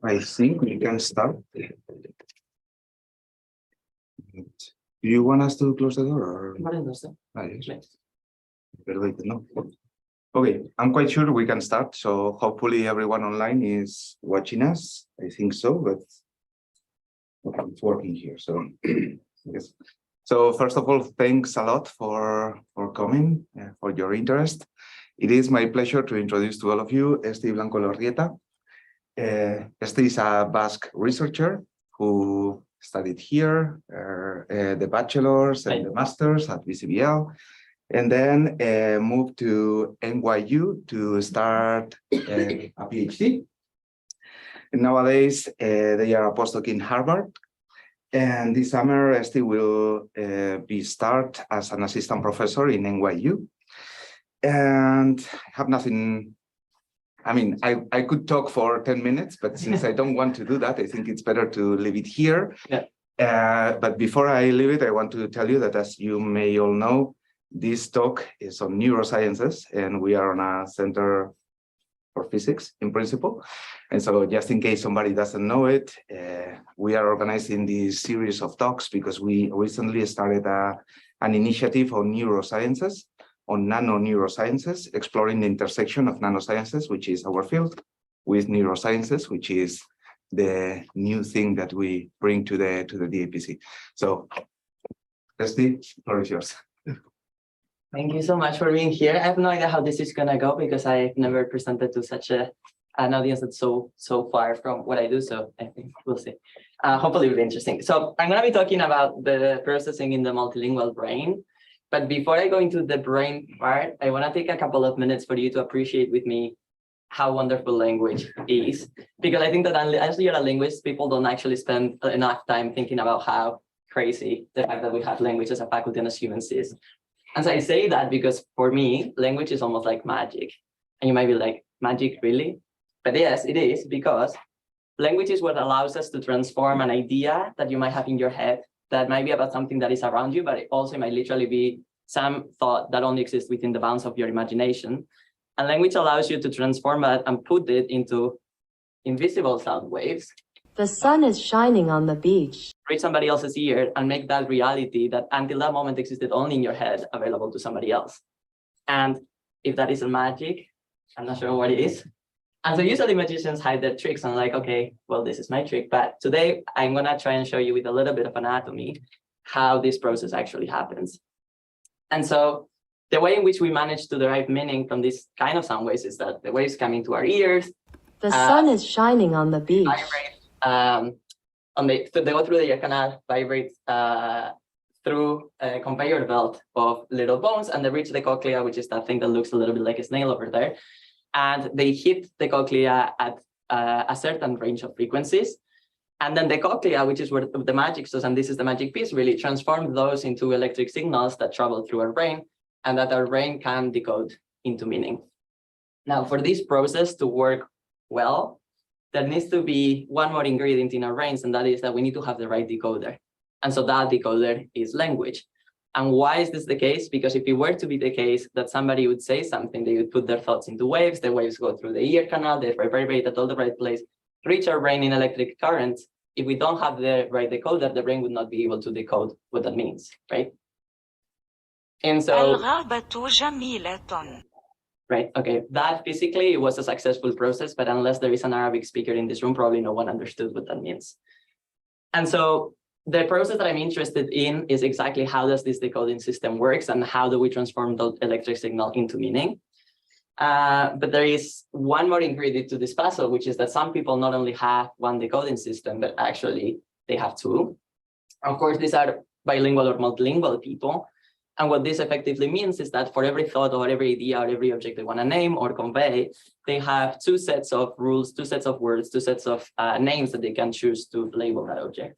I think we can start. Do you want us to close the door? Or? Yes. No. Okay, I'm quite sure we can start. So hopefully everyone online is watching us. I think so, but it's working here. So yes. So first of all, thanks a lot for coming, for your interest. It is my pleasure to introduce to all of you Esti Blanco-Elorrieta. Esti is a Basque researcher who studied here, the bachelor's and the master's at BCBL, and then moved to NYU to start a PhD. And nowadays, they are a postdoc in Harvard. And this summer, Esti will start as an assistant professor in NYU. And I have nothing. I mean, I could talk for 10 minutes, but since I don't want to do that, I think it's better to leave it here. Yeah. But before I leave it, I want to tell you that, as you may all know, this talk is on neurosciences, and we are on a center for physics in principle. And so just in case somebody doesn't know it, we are organizing this series of talks because we recently started an initiative on neurosciences, on nano-neurosciences, exploring the intersection of nanosciences, which is our field, with neurosciences, which is the new thing that we bring to the DAPC. So, Esti, the floor is yours. Thank you so much for being here. I have no idea how this is going to go because I've never presented to such an audience that's so far from what I do. So I think we'll see. Hopefully it'll be interesting. So I'm going to be talking about the processing in the multilingual brain. But before I go into the brain part, I want to take a couple of minutes for you to appreciate with me how wonderful language is. Because I think that unless you're a linguist, people don't actually spend enough time thinking about how crazy the fact that we have language as a faculty and as humans is. And so I say that because for me, language is almost like magic. And you might be like, magic, really? But yes, it is, because language is what allows us to transform an idea that you might have in your head that might be about something that is around you, but it also might literally be some thought that only exists within the bounds of your imagination. And language allows you to transform that and put it into invisible sound waves. The sun is shining on the beach. Reach somebody else's ear and make that reality that until that moment existed only in your head available to somebody else. And if that isn't magic, I'm not sure what it is. And so usually magicians hide their tricks. I'm like, okay, well, this is my trick. But today I'm going to try and show you with a little bit of anatomy how this process actually happens. And so the way in which we manage to derive meaning from this kind of sound waves is that the waves come into our ears. The sun is shining on the beach. Vibrate, they go through the ear canal, vibrate through a conveyor belt of little bones, and they reach the cochlea, which is that thing that looks a little bit like a snail over there. And they hit the cochlea at a certain range of frequencies. And then the cochlea, which is where the magic is, and this is the magic piece, really transforms those into electric signals that travel through our brain and that our brain can decode into meaning. Now, for this process to work well, there needs to be one more ingredient in our brains, and that is that we need to have the right decoder. And so that decoder is language. And why is this the case? Because if it were to be the case that somebody would say something, they would put their thoughts into waves, the waves go through the ear canal, they vibrate at all the right place, reach our brain in electric currents. If we don't have the right decoder, the brain would not be able to decode what that means, right? And so, right, okay, that physically was a successful process, but unless there is an Arabic speaker in this room, probably no one understood what that means. And so the process that I'm interested in is exactly how does this decoding system works and how do we transform the electric signal into meaning. But there is one more ingredient to this puzzle, which is that some people not only have one decoding system, but actually they have two. Of course, these are bilingual or multilingual people. And what this effectively means is that for every thought or every idea or every object they want to name or convey, they have two sets of rules, two sets of words, two sets of names that they can choose to label that object.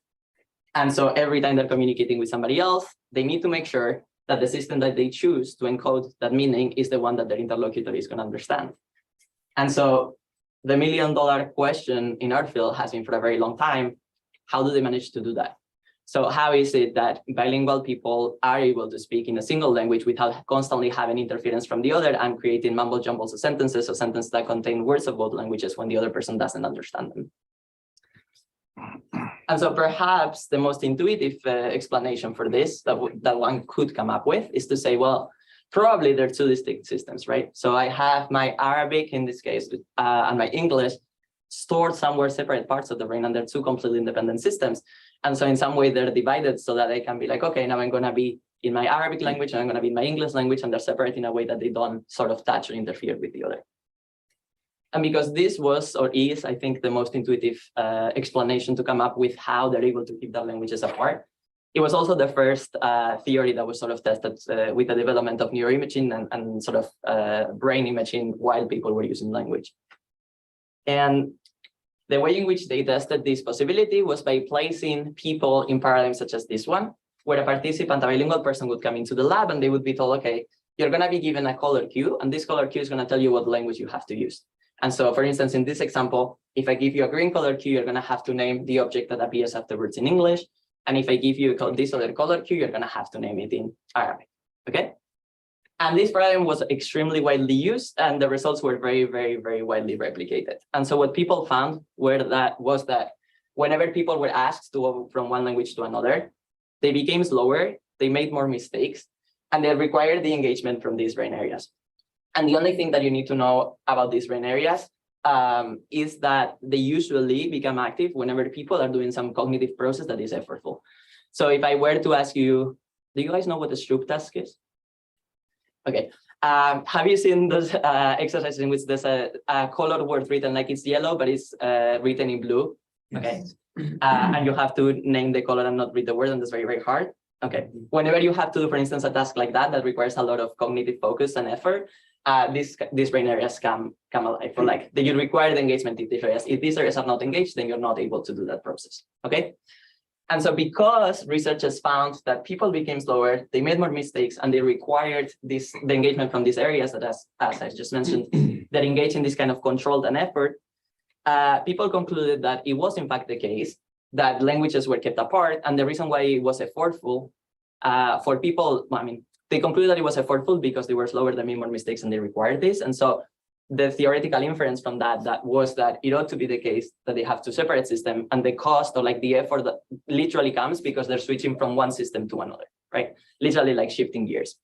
And so every time they're communicating with somebody else, they need to make sure that the system that they choose to encode that meaning is the one that their interlocutor is going to understand. And so the $1 million question in our field has been for a very long time, how do they manage to do that? So how is it that bilingual people are able to speak in a single language without constantly having interference from the other and creating mumble jumbles of sentences or sentences that contain words of both languages when the other person doesn't understand them? And so perhaps the most intuitive explanation for this that one could come up with is to say, well, probably there are two distinct systems, right? So I have my Arabic in this case and my English stored somewhere separate parts of the brain, and they're two completely independent systems. And so in some way they're divided so that I can be like, okay, now I'm going to be in my Arabic language and I'm going to be in my English language, and they're separate in a way that they don't sort of touch or interfere with the other. And because this was or is, I think, the most intuitive explanation to come up with how they're able to keep their languages apart, it was also the first theory that was sort of tested with the development of neuroimaging and sort of brain imaging while people were using language. And the way in which they tested this possibility was by placing people in paradigms such as this one, where a participant, a bilingual person, would come into the lab and they would be told, okay, you're going to be given a color cue, and this color cue is going to tell you what language you have to use. And so, for instance, in this example, if I give you a green color cue, you're going to have to name the object that appears afterwards in English. And if I give you this other color cue, you're going to have to name it in Arabic. Okay? And this paradigm was extremely widely used, and the results were very, very, very widely replicated. And so what people found was that whenever people were asked to go from one language to another, they became slower, they made more mistakes, and they required the engagement from these brain areas. And the only thing that you need to know about these brain areas is that they usually become active whenever people are doing some cognitive process that is effortful. So if I were to ask you, do you guys know what the Stroop task is? Okay. Have you seen those exercises in which there's a colored word written like it's yellow, but it's written in blue? Okay. And you have to name the color and not read the word, and that's very, very hard. Okay. Whenever you have to do, for instance, a task like that requires a lot of cognitive focus and effort, these brain areas come alive. For like, you require the engagement in these areas. If these areas are not engaged, then you're not able to do that process. Okay. And so because researchers found that people became slower, they made more mistakes, and they required the engagement from these areas that, as I just mentioned, that engage in this kind of controlled and effort, people concluded that it was in fact the case that languages were kept apart. And the reason why it was effortful for people, I mean, they concluded that it was effortful because they were slower, they made more mistakes, and they required this. And so the theoretical inference from that was that it ought to be the case that they have two separate systems, and the cost or like the effort that literally comes because they're switching from one system to another, right? Literally like shifting gears.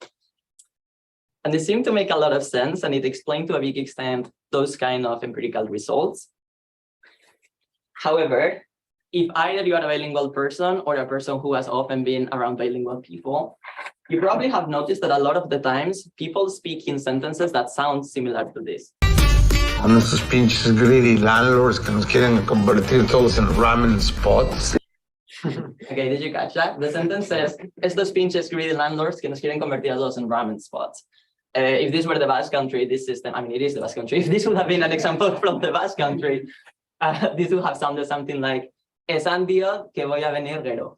And this seemed to make a lot of sense, and it explained to a big extent those kind of empirical results. However, if either you are a bilingual person or a person who has often been around bilingual people, you probably have noticed that a lot of the times people speak in sentences that sound similar to this. Con esos pinches greedy landlords que nos quieren convertir todos en ramen spots. Okay, did you catch that? The sentence says, estos pinches greedy landlords que nos quieren convertir a todos en ramen spots. If this were the Basque Country, this system, I mean, it is the Basque Country. If this would have been an example from the Basque Country, this would have sounded something like, esan dio que voy a venir gero,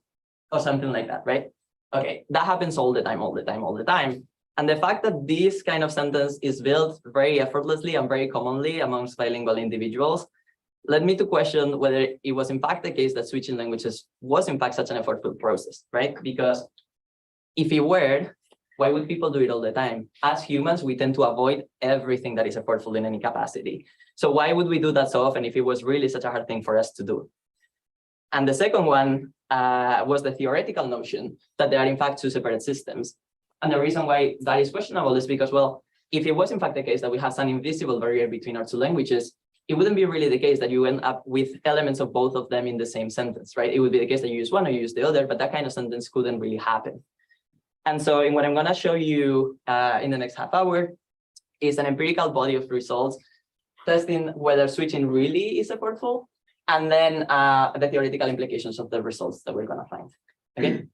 or something like that, right? Okay, that happens all the time. And the fact that this kind of sentence is built very effortlessly and very commonly amongst bilingual individuals led me to question whether it was in fact the case that switching languages was in fact such an effortful process, right? Because if it were, why would people do it all the time? As humans, we tend to avoid everything that is effortful in any capacity. So why would we do that so often if it was really such a hard thing for us to do? And the second one was the theoretical notion that there are in fact two separate systems. And the reason why that is questionable is because, well, if it was in fact the case that we have some invisible barrier between our two languages, it wouldn't be really the case that you end up with elements of both of them in the same sentence, right? It would be the case that you use one or you use the other, but that kind of sentence couldn't really happen. And so in what I'm going to show you in the next half hour is an empirical body of results testing whether switching really is effortful, and then the theoretical implications of the results that we're going to find. Okay.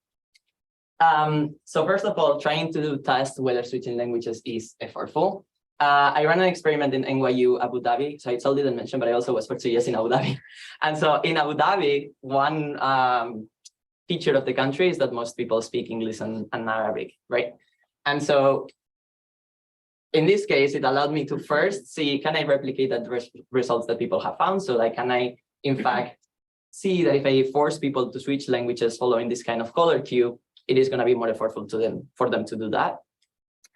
So first of all, trying to test whether switching languages is effortful. I ran an experiment in NYU Abu Dhabi. So Aitzol didn't mention, but I also was for 2 years in Abu Dhabi. And so in Abu Dhabi, one feature of the country is that most people speak English and Arabic, right? And so in this case, it allowed me to first see, can I replicate the results that people have found? So like, can I, in fact, see that if I force people to switch languages following this kind of color cue, it is going to be more effortful for them to do that.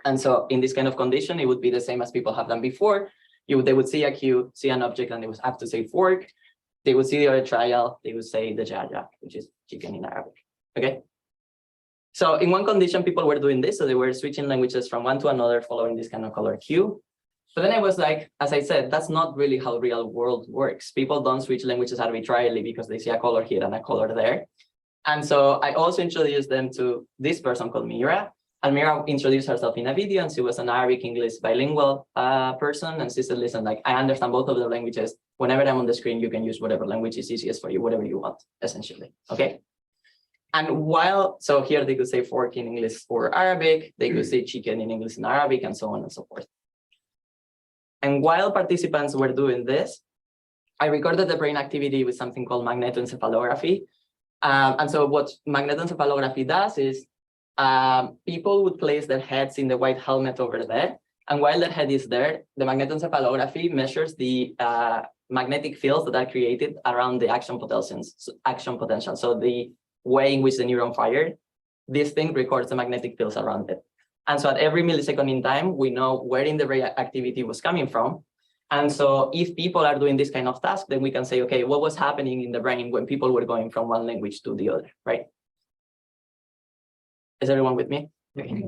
And so in this kind of condition, it would be the same as people have done before. They would see a cue, see an object, and they would have to say fork. They would see the other trial, they would say the jaja, which is chicken in Arabic, okay? So in one condition, people were doing this, so they were switching languages from one to another following this kind of color cue. But then I was like, as I said, that's not really how real world works. People don't switch languages arbitrarily because they see a color here and a color there. And so I also introduced them to this person called Mira. And Mira introduced herself in a video, and she was an Arabic English bilingual person. And she said, listen, like, I understand both of the languages. Whenever I'm on the screen, you can use whatever language is easiest for you, whatever you want, essentially, okay? And so here they could say fork in English or Arabic, they could say chicken in English and Arabic, and so on and so forth. And while participants were doing this, I recorded the brain activity with something called magnetoencephalography. And so what magnetoencephalography does is people would place their heads in the white helmet over there. And while their head is there, the magnetoencephalography measures the magnetic fields that are created around the action potential. So the way in which the neuron fired, this thing records the magnetic fields around it. And so at every millisecond in time, we know where in the brain activity was coming from. And so if people are doing this kind of task, then we can say, okay, what was happening in the brain when people were going from one language to the other, right? Is everyone with me? Okay.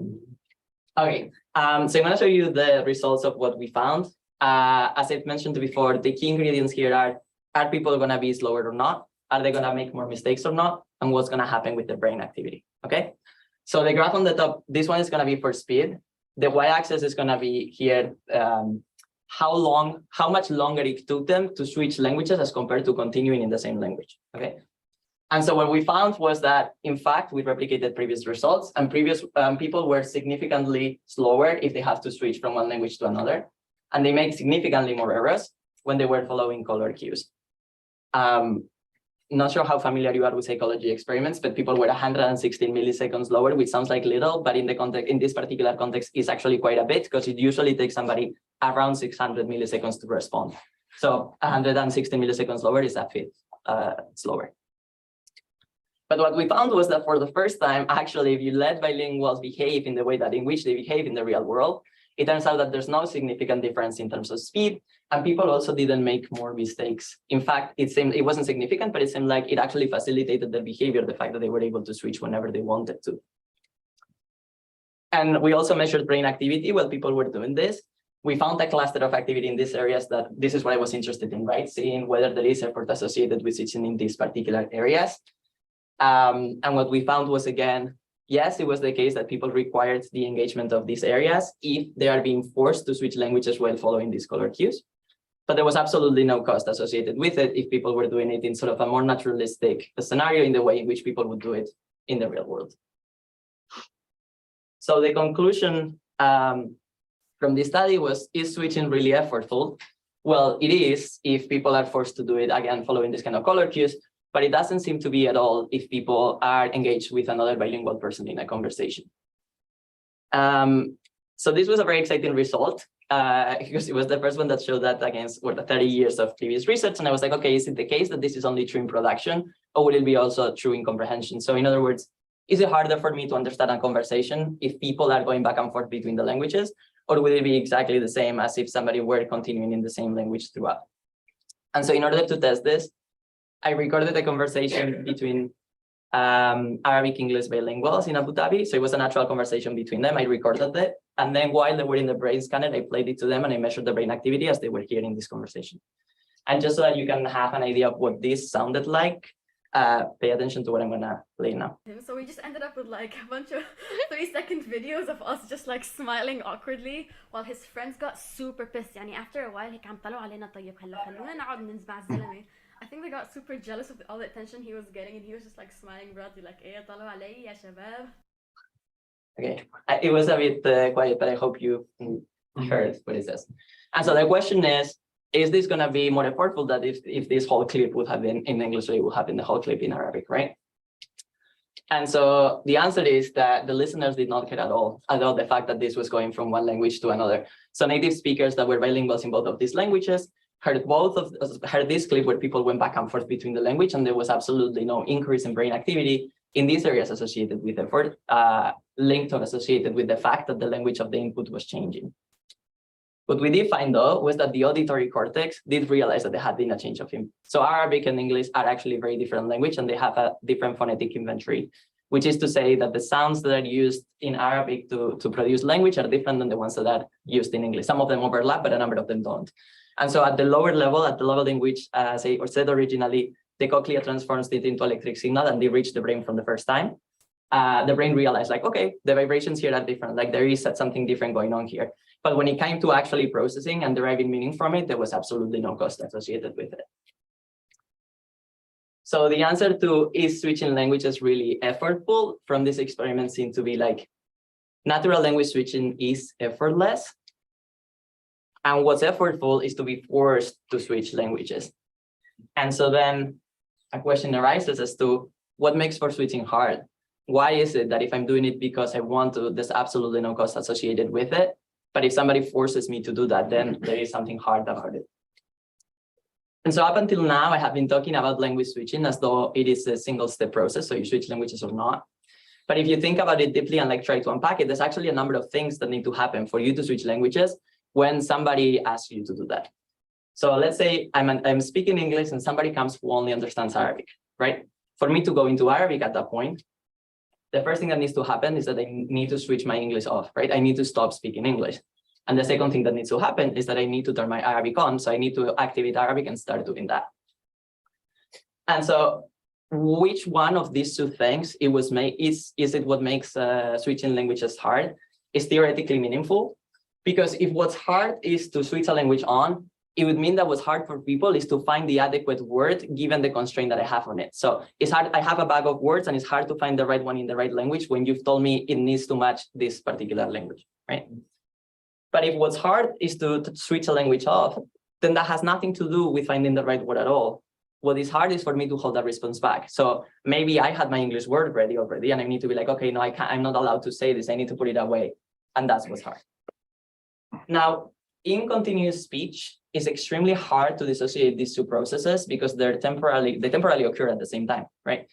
Okay. So I'm going to show you the results of what we found. As I've mentioned before, the key ingredients here are people going to be slower or not? Are they going to make more mistakes or not? And what's going to happen with the brain activity? Okay. So the graph on the top, this one is going to be for speed. The y-axis is going to be here, how much longer it took them to switch languages as compared to continuing in the same language. Okay. And so what we found was that, in fact, we replicated previous results, and previous people were significantly slower if they have to switch from one language to another. And they make significantly more errors when they were following color cues. Not sure how familiar you are with psychology experiments, but people were 116 milliseconds lower, which sounds like little, but in this particular context, is actually quite a bit, because it usually takes somebody around 600 milliseconds to respond. So 116 milliseconds lower is a bit slower. But what we found was that for the first time, actually, if you let bilinguals behave in the way that in which they behave in the real world, it turns out that there's no significant difference in terms of speed, and people also didn't make more mistakes. In fact, it wasn't significant, but it seemed like it actually facilitated their behavior, the fact that they were able to switch whenever they wanted to. And we also measured brain activity while people were doing this. We found a cluster of activity in these areas that this is what I was interested in, right? Seeing whether there is effort associated with switching in these particular areas. And what we found was, again, yes, it was the case that people required the engagement of these areas if they are being forced to switch languages while following these color cues. But there was absolutely no cost associated with it if people were doing it in sort of a more naturalistic scenario, in the way in which people would do it in the real world. So the conclusion from this study was, is switching really effortful? Well, it is if people are forced to do it, again, following this kind of color cues, but it doesn't seem to be at all if people are engaged with another bilingual person in a conversation. So this was a very exciting result, because it was the first one that showed that against the 30 years of previous research. And I was like, okay, is it the case that this is only true in production, or will it be also true in comprehension? So in other words, is it harder for me to understand a conversation if people are going back and forth between the languages, or will it be exactly the same as if somebody were continuing in the same language throughout? And so in order to test this, I recorded a conversation between Arabic English bilinguals in Abu Dhabi. So it was a natural conversation between them. I recorded it. And then while they were in the brain scanner, I played it to them and I measured the brain activity as they were hearing this conversation. And just so that you can have an idea of what this sounded like, pay attention to what I'm gonna play now. So we just ended up with like a bunch of 3-second videos of us just like smiling awkwardly while his friends got super pissed. يعني after a while هيك عم طلعوا علينا طيب خلونا نقعد ننزبع الزلمة. I think they got super jealous of all the attention he was getting, and he was just like smiling broadly, like, "Eh, طلعوا علي يا شباب." Okay, it was a bit quiet, but I hope you heard what it says. And so the question is this going to be more effortful than if this whole clip would have been in English, or it would have been the whole clip in Arabic, right? And so the answer is that the listeners did not care at all about the fact that this was going from one language to another. So native speakers that were bilinguals in both of these languages heard this clip where people went back and forth between the language, and there was absolutely no increase in brain activity in these areas associated with effort, linked or associated with the fact that the language of the input was changing. What we did find, though, was that the auditory cortex did realize that there had been a change of him. So Arabic and English are actually very different language, and they have a different phonetic inventory, which is to say that the sounds that are used in Arabic to produce language are different than the ones that are used in English. Some of them overlap, but a number of them don't. And so at the lower level, at the level in which, said originally, the cochlea transforms it into electric signal and they reach the brain from the first time, the brain realized, like, okay, the vibrations here are different, like there is something different going on here. But when it came to actually processing and deriving meaning from it, there was absolutely no cost associated with it. So the answer to, is switching languages really effortful, from this experiment seemed to be like, natural language switching is effortless. And what's effortful is to be forced to switch languages. And so then a question arises as to what makes for switching hard? Why is it that if I'm doing it because I want to, there's absolutely no cost associated with it? But if somebody forces me to do that, then there is something hard about it. And so up until now, I have been talking about language switching as though it is a single step process, so you switch languages or not. But if you think about it deeply and like try to unpack it, there's actually a number of things that need to happen for you to switch languages when somebody asks you to do that. So let's say I'm speaking English and somebody comes who only understands Arabic, right? For me to go into Arabic at that point, the first thing that needs to happen is that I need to switch my English off, right? I need to stop speaking English. And the second thing that needs to happen is that I need to turn my Arabic on. So I need to activate Arabic and start doing that. And so which one of these two things is it what makes switching languages hard? Is theoretically meaningful? Because if what's hard is to switch a language on, it would mean that what's hard for people is to find the adequate word given the constraint that I have on it. So it's hard, I have a bag of words and it's hard to find the right one in the right language when you've told me it needs to match this particular language, right? But if what's hard is to switch a language off, then that has nothing to do with finding the right word at all. What is hard is for me to hold that response back. So maybe I had my English word ready already and I need to be like, okay, no, I'm not allowed to say this. I need to put it away. And that's what's hard. Now, in continuous speech, it's extremely hard to dissociate these two processes because they temporarily occur at the same time, right?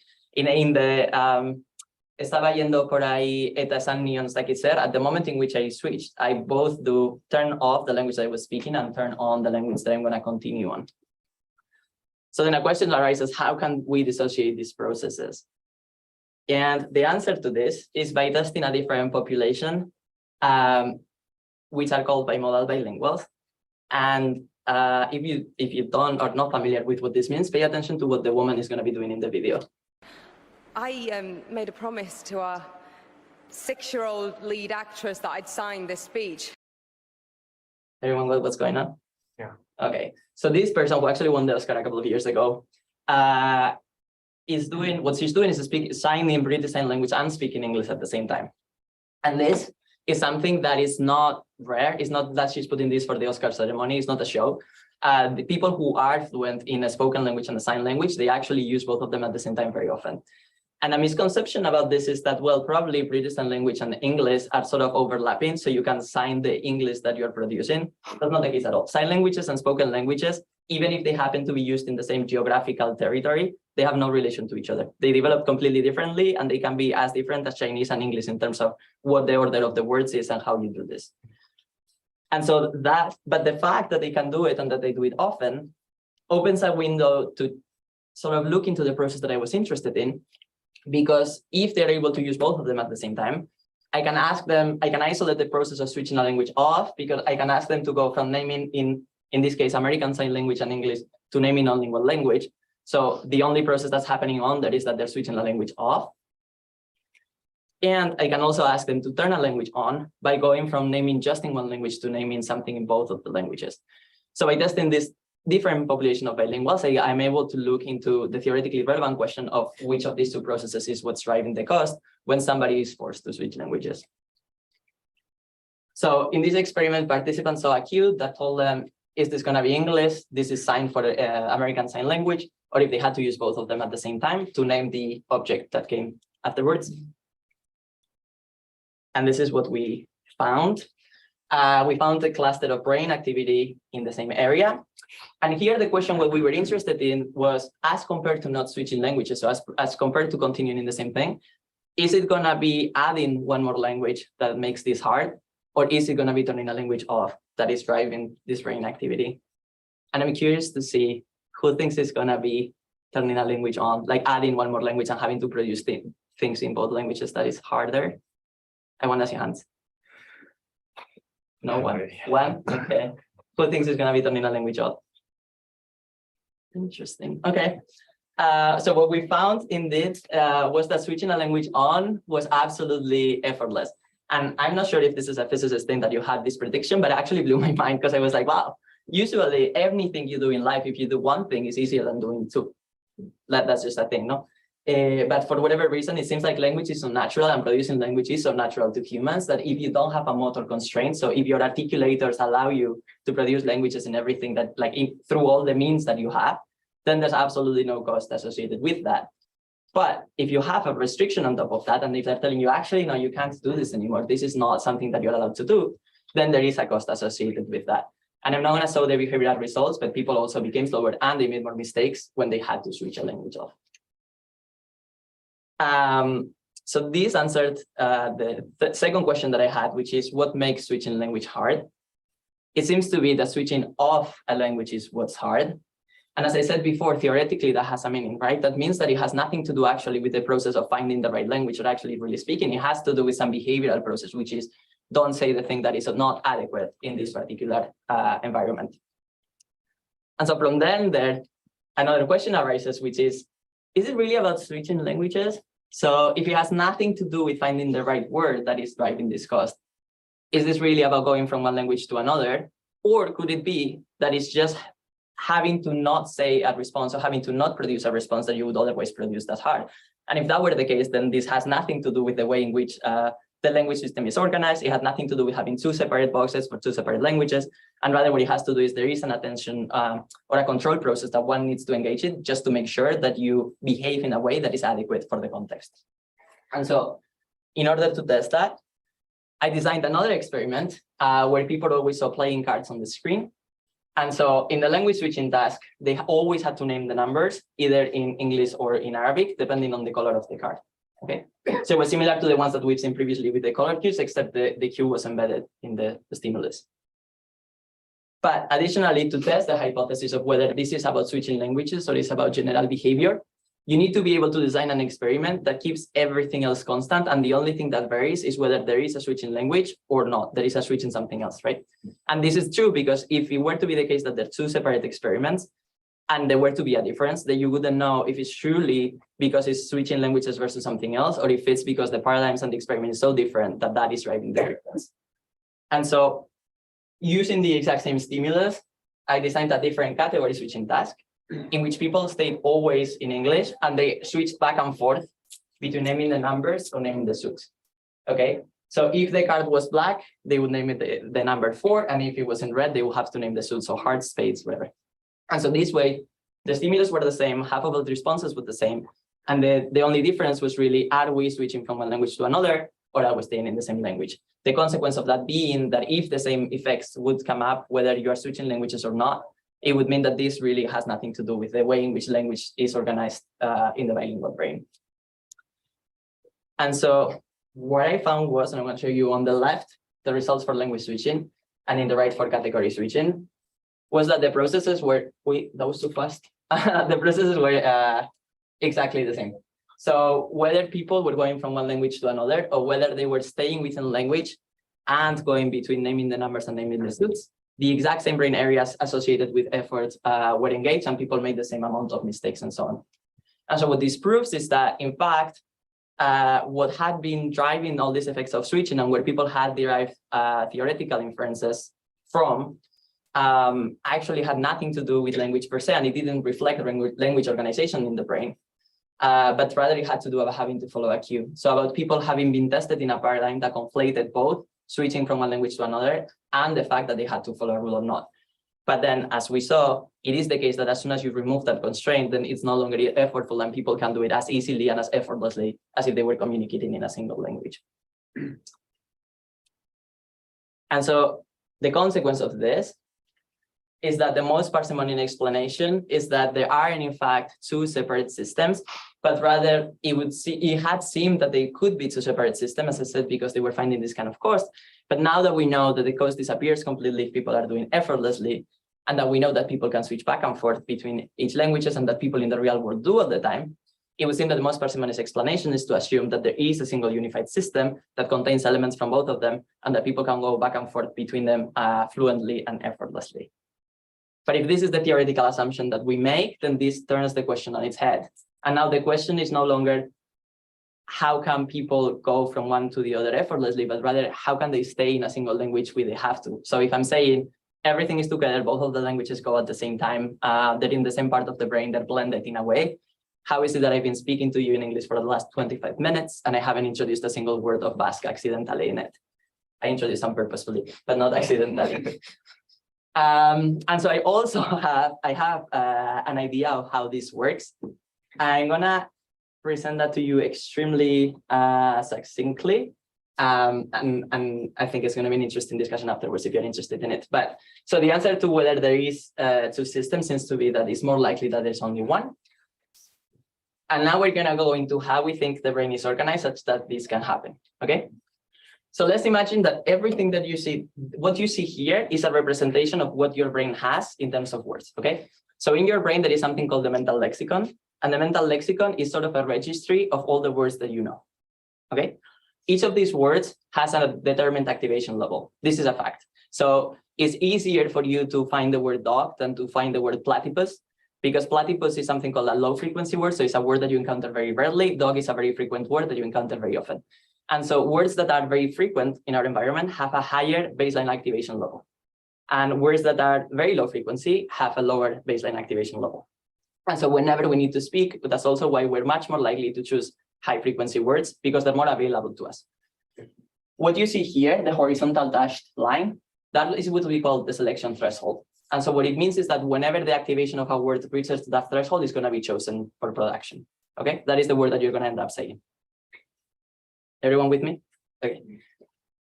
Estaba yendo por ahí eta esan nion ez dakit zer, at the moment in which I switched, I both do turn off the language I was speaking and turn on the language that I'm going to continue on. So then a question arises, how can we dissociate these processes? And the answer to this is by testing a different population, which are called bimodal bilinguals. And if you don't or not familiar with what this means, pay attention to what the woman is going to be doing in the video. I made a promise to our 6-year-old lead actress that I'd sign this speech. Everyone got what's going on? Yeah. Okay. So this person who actually won the Oscar a couple of years ago is doing, what she's doing is signing British Sign Language and speaking English at the same time. And this is something that is not rare. It's not that she's putting this for the Oscar ceremony. It's not a show. The people who are fluent in a spoken language and a sign language, they actually use both of them at the same time very often. And a misconception about this is that, well, probably British Sign Language and English are sort of overlapping, so you can sign the English that you're producing. That's not the case at all. Sign languages and spoken languages, even if they happen to be used in the same geographical territory, they have no relation to each other. They develop completely differently, and they can be as different as Chinese and English in terms of what the order of the words is and how you do this. And so but the fact that they can do it and that they do it often opens a window to sort of look into the process that I was interested in, because if they're able to use both of them at the same time, I can ask them, I can isolate the process of switching a language off, because I can ask them to go from naming in this case, American Sign Language and English to naming non-lingual language. So the only process that's happening on that is that they're switching the language off. And I can also ask them to turn a language on by going from naming just in one language to naming something in both of the languages. So by testing this different population of bilinguals, I'm able to look into the theoretically relevant question of which of these two processes is what's driving the cost when somebody is forced to switch languages. So in this experiment, participants saw a cue that told them, is this going to be English? This is signed for American Sign Language, or if they had to use both of them at the same time to name the object that came afterwards. And this is what we found. We found a cluster of brain activity in the same area. And here the question what we were interested in was, as compared to not switching languages, so as compared to continuing in the same thing, is it gonna be adding one more language that makes this hard? Or is it gonna be turning a language off that is driving this brain activity? And I'm curious to see who thinks it's gonna be turning a language on, like adding one more language and having to produce things in both languages that is harder. I want to see hands. No one. One? Okay. Who thinks it's gonna be turning a language off? Interesting. Okay. So what we found indeed was that switching a language on was absolutely effortless. And I'm not sure if this is a physicist thing that you had this prediction, but it actually blew my mind because I was like, wow, usually anything you do in life, if you do one thing, is easier than doing two. That's just a thing, no? But for whatever reason, it seems like language is so natural and producing language is so natural to humans that if you don't have a motor constraint, so if your articulators allow you to produce languages and everything that through all the means that you have, then there's absolutely no cost associated with that. But if you have a restriction on top of that, and if they're telling you, actually, no, you can't do this anymore, this is not something that you're allowed to do, then there is a cost associated with that. And I'm not going to show the behavioral results, but people also became slower and they made more mistakes when they had to switch a language off. So this answered the second question that I had, which is what makes switching language hard? It seems to be that switching off a language is what's hard. And as I said before, theoretically, that has a meaning, right? That means that it has nothing to do actually with the process of finding the right language, or actually really speaking. It has to do with some behavioral process, which is don't say the thing that is not adequate in this particular environment. And so from there, another question arises, which is it really about switching languages? So if it has nothing to do with finding the right word that is driving this cost, is this really about going from one language to another? Or could it be that it's just having to not say a response or having to not produce a response that you would otherwise produce that's hard? And if that were the case, then this has nothing to do with the way in which the language system is organized. It had nothing to do with having two separate boxes for two separate languages. And rather what it has to do is there is an attention or a control process that one needs to engage in just to make sure that you behave in a way that is adequate for the context. And so in order to test that, I designed another experiment where people always saw playing cards on the screen. And so in the language switching task, they always had to name the numbers, either in English or in Arabic, depending on the color of the card. Okay, so it was similar to the ones that we've seen previously with the color cues, except the cue was embedded in the stimulus. But additionally, to test the hypothesis of whether this is about switching languages or it's about general behavior, you need to be able to design an experiment that keeps everything else constant. And the only thing that varies is whether there is a switch in language or not. There is a switch in something else, right? And this is true because if it were to be the case that there are two separate experiments, and there were to be a difference, then you wouldn't know if it's truly because it's switching languages versus something else, or if it's because the paradigms and the experiment is so different that that is driving the difference. And so using the exact same stimulus, I designed a different category switching task in which people stayed always in English and they switched back and forth between naming the numbers or naming the suits. Okay, so if the card was black, they would name it the number 4, and if it was in red, they would have to name the suit, so hearts, spades, whatever. And so this way, the stimulus were the same, half of the responses were the same. And the only difference was really, are we switching from one language to another, or are we staying in the same language? The consequence of that being that if the same effects would come up, whether you are switching languages or not, it would mean that this really has nothing to do with the way in which language is organized in the bilingual brain. And so what I found was, and I'm going to show you on the left, the results for language switching, and in the right for category switching, was that the processes were, that was too fast. The processes were exactly the same. So whether people were going from one language to another, or whether they were staying within language and going between naming the numbers and naming the suits, the exact same brain areas associated with efforts were engaged, and people made the same amount of mistakes and so on. And so what this proves is that, in fact, what had been driving all these effects of switching and where people had derived theoretical inferences from actually had nothing to do with language per se, and it didn't reflect language organization in the brain, but rather it had to do about having to follow a cue. So about people having been tested in a paradigm that conflated both switching from one language to another and the fact that they had to follow a rule or not. But then, as we saw, it is the case that as soon as you remove that constraint, then it's no longer effortful and people can do it as easily and as effortlessly as if they were communicating in a single language. And so the consequence of this is that the most parsimonious explanation is that there are, in fact, two separate systems, but rather it had seemed that they could be two separate systems, as I said, because they were finding this kind of cost. But now that we know that the cost disappears completely if people are doing effortlessly, and that we know that people can switch back and forth between each languages and that people in the real world do all the time, it would seem that the most parsimonious explanation is to assume that there is a single unified system that contains elements from both of them and that people can go back and forth between them fluently and effortlessly. But if this is the theoretical assumption that we make, then this turns the question on its head. And now the question is no longer how can people go from one to the other effortlessly, but rather how can they stay in a single language when they have to? So if I'm saying everything is together, both of the languages go at the same time, they're in the same part of the brain, they're blended in a way, how is it that I've been speaking to you in English for the last 25 minutes and I haven't introduced a single word of Basque accidentally in it? I introduced some purposefully, but not accidentally. And so I also have an idea of how this works. I'm gonna present that to you extremely succinctly. And I think it's going to be an interesting discussion afterwards if you're interested in it. But so the answer to whether there is two systems seems to be that it's more likely that there's only one. And now we're going to go into how we think the brain is organized such that this can happen. Okay. So let's imagine that everything that you see, what you see here is a representation of what your brain has in terms of words. Okay. So in your brain, there is something called the mental lexicon. And the mental lexicon is sort of a registry of all the words that you know. Okay. Each of these words has a determined activation level. This is a fact. So it's easier for you to find the word dog than to find the word platypus, because platypus is something called a low frequency word. So it's a word that you encounter very rarely. Dog is a very frequent word that you encounter very often. And so words that are very frequent in our environment have a higher baseline activation level. And words that are very low frequency have a lower baseline activation level. And so whenever we need to speak, that's also why we're much more likely to choose high frequency words because they're more available to us. What you see here, the horizontal dashed line, that is what we call the selection threshold. And so what it means is that whenever the activation of a word reaches that threshold, it's going to be chosen for production. Okay, that is the word that you're going to end up saying. Everyone with me? Okay.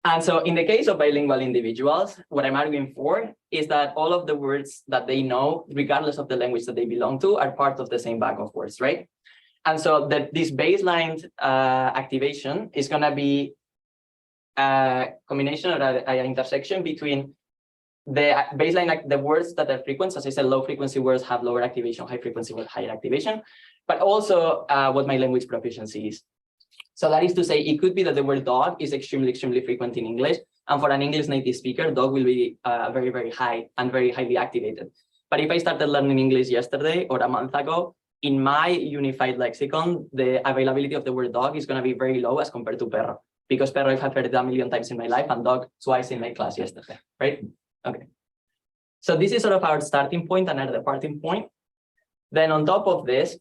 And so in the case of bilingual individuals, what I'm arguing for is that all of the words that they know, regardless of the language that they belong to, are part of the same bag of words, right? And so that this baseline activation is going to be a combination or an intersection between the baseline, like the words that are frequent. As I said, low frequency words have lower activation, high frequency words higher activation, but also what my language proficiency is. So that is to say, it could be that the word dog is extremely frequent in English. And for an English native speaker, dog will be very, very high and very highly activated. But if I started learning English yesterday or a month ago, in my unified lexicon, the availability of the word dog is going to be very low as compared to perro, because perro I've heard it a million times in my life and dog twice in my class yesterday, right? Okay. So this is sort of our starting point and our departing point. Then on top of this,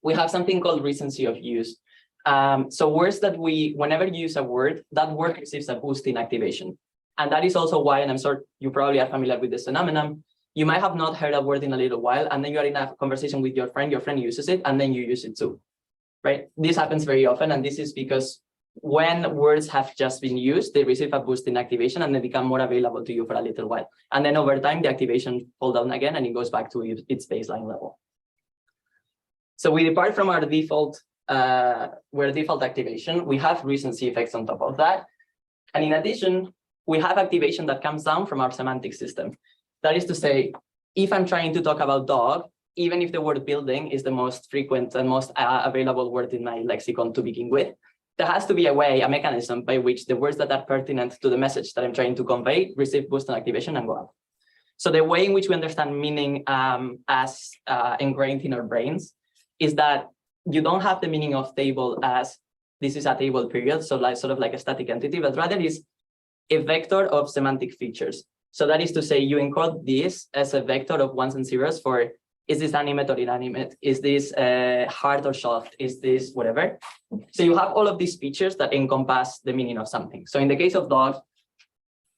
we have something called recency of use. So words that whenever you use a word, that word receives a boost in activation. And that is also why, and I'm sure you probably are familiar with this phenomenon, you might have not heard a word in a little while, and then you're in a conversation with your friend uses it, and then you use it too, right? This happens very often, and this is because when words have just been used, they receive a boost in activation, and they become more available to you for a little while. And then over time, the activation falls down again, and it goes back to its baseline level. So we depart from our default activation. We have recency effects on top of that. And in addition, we have activation that comes down from our semantic system. That is to say, if I'm trying to talk about dog, even if the word building is the most frequent and most available word in my lexicon to begin with, there has to be a mechanism by which the words that are pertinent to the message that I'm trying to convey receive boost and activation and go up. So the way in which we understand meaning as ingrained in our brains is that you don't have the meaning of table as this is a table period, so like sort of like a static entity, but rather is a vector of semantic features. So that is to say, you encode this as a vector of ones and zeros for, is this animate or inanimate? Is this hard or soft? Is this whatever? So you have all of these features that encompass the meaning of something. So in the case of dog,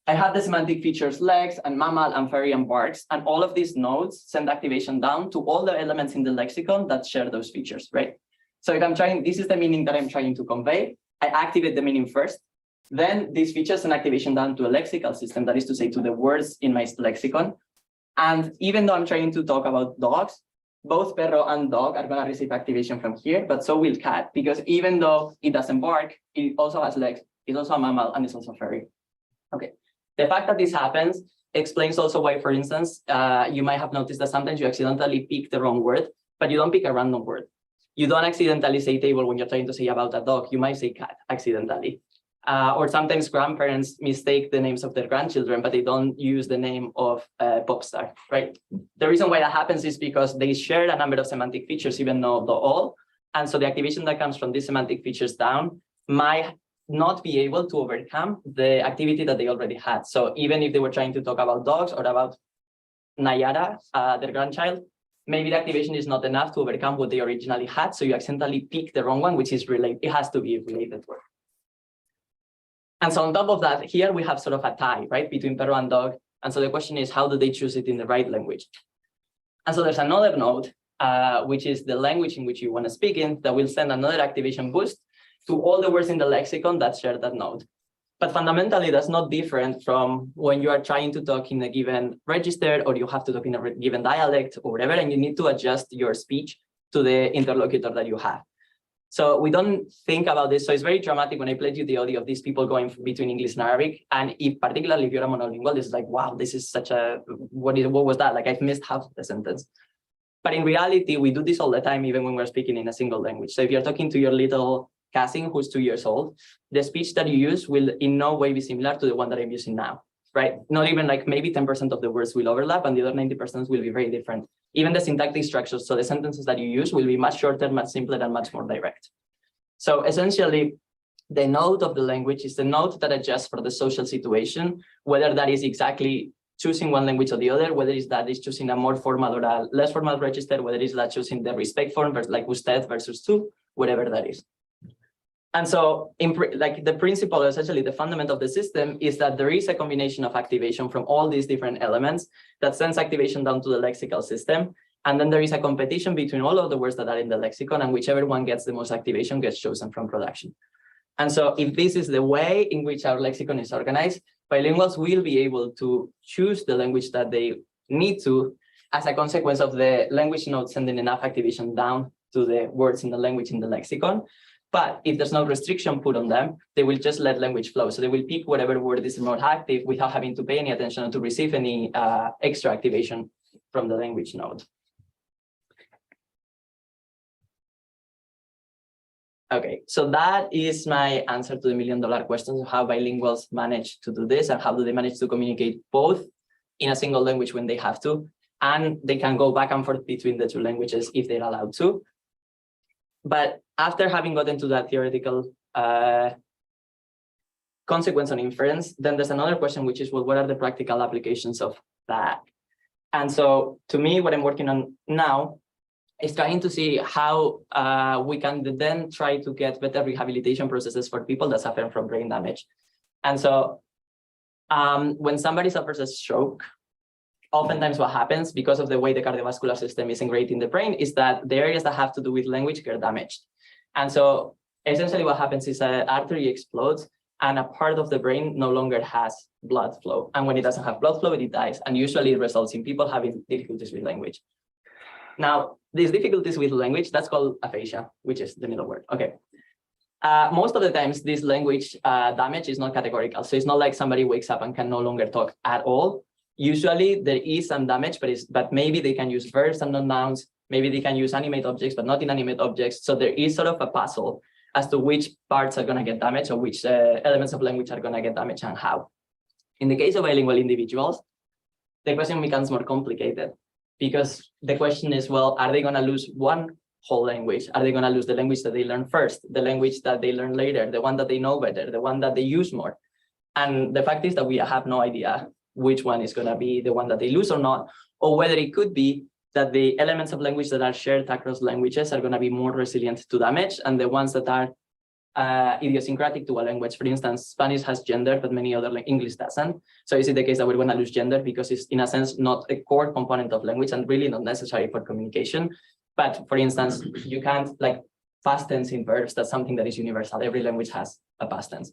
I have the semantic features legs and mammal and fairy and barks, and all of these nodes send activation down to all the elements in the lexicon that share those features, right? So if I'm trying, this is the meaning that I'm trying to convey, I activate the meaning first, then these features send activation down to a lexical system, that is to say to the words in my lexicon. And even though I'm trying to talk about dogs, both perro and dog are gonna receive activation from here, but so will cat, because even though it doesn't bark, it also has legs, it's also a mammal, and it's also furry. Okay, the fact that this happens explains also why, for instance, you might have noticed that sometimes you accidentally pick the wrong word, but you don't pick a random word. You don't accidentally say table when you're trying to say about a dog, you might say cat accidentally. Or sometimes grandparents mistake the names of their grandchildren, but they don't use the name of a pop star, right? The reason why that happens is because they share a number of semantic features, even though not all. And so the activation that comes from these semantic features down might not be able to overcome the activity that they already had. So even if they were trying to talk about dogs or about Nayara, their grandchild, maybe the activation is not enough to overcome what they originally had. So you accidentally pick the wrong one, which is related. It has to be a related word. And so on top of that, here we have sort of a tie, right, between perro and dog. And so the question is, how do they choose it in the right language? And so there's another node, which is the language in which you want to speak in, that will send another activation boost to all the words in the lexicon that share that node. But fundamentally, that's not different from when you are trying to talk in a given register, or you have to talk in a given dialect or whatever, and you need to adjust your speech to the interlocutor that you have. So we don't think about this. So it's very dramatic when I played you the audio of these people going between English and Arabic. And particularly if you're a monolingual, it's like, wow, this is such a, what was that? Like I've missed half of the sentence. But in reality, we do this all the time, even when we're speaking in a single language. So if you're talking to your little cousin who's 2 years old, the speech that you use will in no way be similar to the one that I'm using now, right? Not even like maybe 10% of the words will overlap and the other 90% will be very different. Even the syntactic structures, so the sentences that you use will be much shorter, much simpler, and much more direct. So essentially, the node of the language is the node that adjusts for the social situation, whether that is exactly choosing one language or the other, whether it's that is choosing a more formal or a less formal register, whether it's that choosing the respect form versus like usted versus tú, whatever that is. And so like the principle, essentially the fundament of the system is that there is a combination of activation from all these different elements that sends activation down to the lexical system. And then there is a competition between all of the words that are in the lexicon, and whichever one gets the most activation gets chosen from production. And so if this is the way in which our lexicon is organized, bilinguals will be able to choose the language that they need to as a consequence of the language node sending enough activation down to the words in the language in the lexicon. But if there's no restriction put on them, they will just let language flow. So they will pick whatever word is more active without having to pay any attention or to receive any extra activation from the language node. Okay, so that is my answer to the $1 million question of how bilinguals manage to do this and how do they manage to communicate both in a single language when they have to, and they can go back and forth between the two languages if they're allowed to. But after having gotten to that theoretical consequence on inference, then there's another question, which is, well, what are the practical applications of that? And so to me, what I'm working on now is trying to see how we can then try to get better rehabilitation processes for people that suffer from brain damage. And so when somebody suffers a stroke, oftentimes what happens, because of the way the cardiovascular system is ingrained in the brain, is that the areas that have to do with language get damaged. And so essentially what happens is an artery explodes and a part of the brain no longer has blood flow. And when it doesn't have blood flow, it dies. And usually it results in people having difficulties with language. Now, these difficulties with language, that's called aphasia, which is the middle word. Okay. Most of the times, this language damage is not categorical. So it's not like somebody wakes up and can no longer talk at all. Usually there is some damage, but maybe they can use verbs and not nouns. Maybe they can use animate objects, but not inanimate objects. So there is sort of a puzzle as to which parts are going to get damaged or which elements of language are going to get damaged and how. In the case of bilingual individuals, the question becomes more complicated because the question is, well, are they going to lose one whole language? Are they going to lose the language that they learn first, the language that they learn later, the one that they know better, the one that they use more? And the fact is that we have no idea which one is going to be the one that they lose or not, or whether it could be that the elements of language that are shared across languages are going to be more resilient to damage, and the ones that are idiosyncratic to a language. For instance, Spanish has gender, but many other English doesn't. So is it the case that we're going to lose gender because it's in a sense not a core component of language and really not necessary for communication? But for instance, you can't like past tense in verbs. That's something that is universal. Every language has a past tense.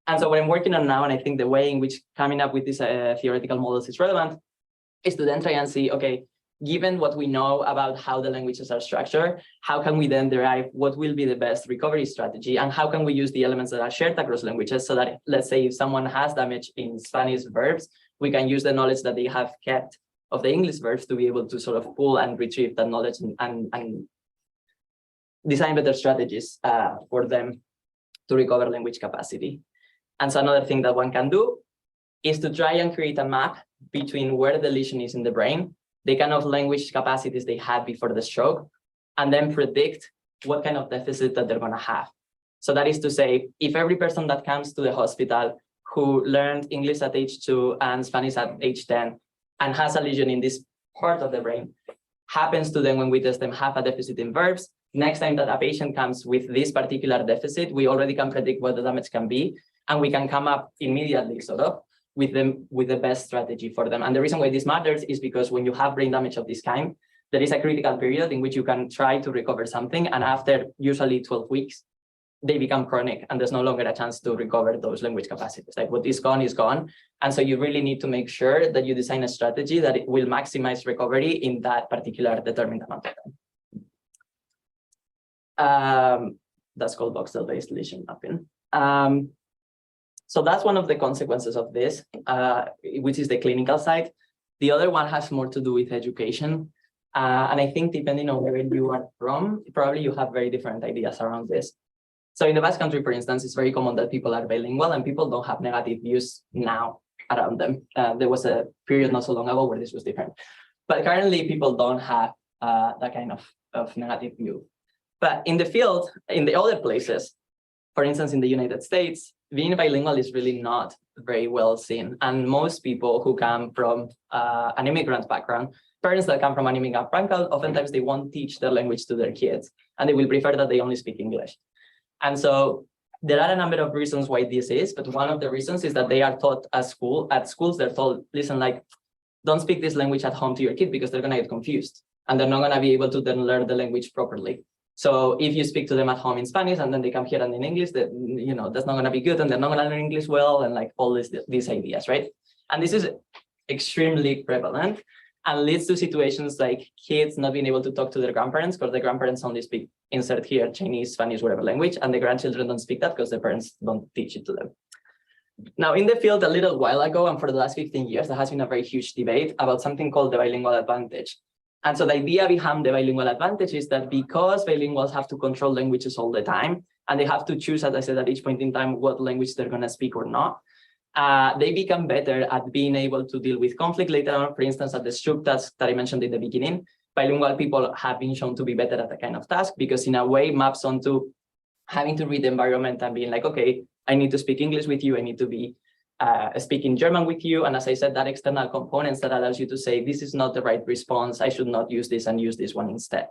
And so what I'm working on now, and I think the way in which coming up with these theoretical models is relevant, is to then try and see, okay, given what we know about how the languages are structured, how can we then derive what will be the best recovery strategy? And how can we use the elements that are shared across languages so that, let's say, if someone has damage in Spanish verbs, we can use the knowledge that they have kept of the English verbs to be able to sort of pull and retrieve that knowledge and design better strategies for them to recover language capacity. And so another thing that one can do is to try and create a map between where the lesion is in the brain, the kind of language capacities they had before the stroke, and then predict what kind of deficit that they're going to have. So that is to say, if every person that comes to the hospital who learned English at age 2 and Spanish at age 10 and has a lesion in this part of the brain, happens to then, when we test them, have a deficit in verbs, next time that a patient comes with this particular deficit, we already can predict what the damage can be, and we can come up immediately sort of with the best strategy for them. And the reason why this matters is because when you have brain damage of this kind, there is a critical period in which you can try to recover something, and after usually 12 weeks, they become chronic and there's no longer a chance to recover those language capacities. Like what is gone is gone. And so you really need to make sure that you design a strategy that it will maximize recovery in that particular determined amount of time. That's called voxel-based lesion mapping. So that's one of the consequences of this, which is the clinical side. The other one has more to do with education. And I think depending on where you are from, probably you have very different ideas around this. So in the Basque Country, for instance, it's very common that people are bilingual and people don't have negative views now around them. There was a period not so long ago where this was different. But currently people don't have that kind of negative view. But in the field, in the other places, for instance, in the United States, being bilingual is really not very well seen. And most people who come from an immigrant background, parents that come from an immigrant background, oftentimes they won't teach their language to their kids, and they will prefer that they only speak English. And so there are a number of reasons why this is, but one of the reasons is that they are taught at schools, they're told, listen, like, don't speak this language at home to your kid because they're gonna get confused and they're not gonna be able to then learn the language properly. So if you speak to them at home in Spanish and then they come here and in English, that, you know, that's not going to be good, and they're not going to learn English well, and like all these ideas, right? And this is extremely prevalent and leads to situations like kids not being able to talk to their grandparents because the grandparents only speak, insert here, Chinese, Spanish, whatever language, and the grandchildren don't speak that because their parents don't teach it to them. Now, in the field a little while ago, and for the last 15 years, there has been a very huge debate about something called the bilingual advantage. And so the idea behind the bilingual advantage is that because bilinguals have to control languages all the time, and they have to choose, as I said, at each point in time, what language they're going to speak or not, they become better at being able to deal with conflict later on. For instance, at the stroke task that I mentioned in the beginning, bilingual people have been shown to be better at that kind of task because in a way maps onto having to read the environment and being like, okay, I need to speak English with you, I need to be speaking German with you. And as I said, that external components that allows you to say, this is not the right response, I should not use this and use this one instead.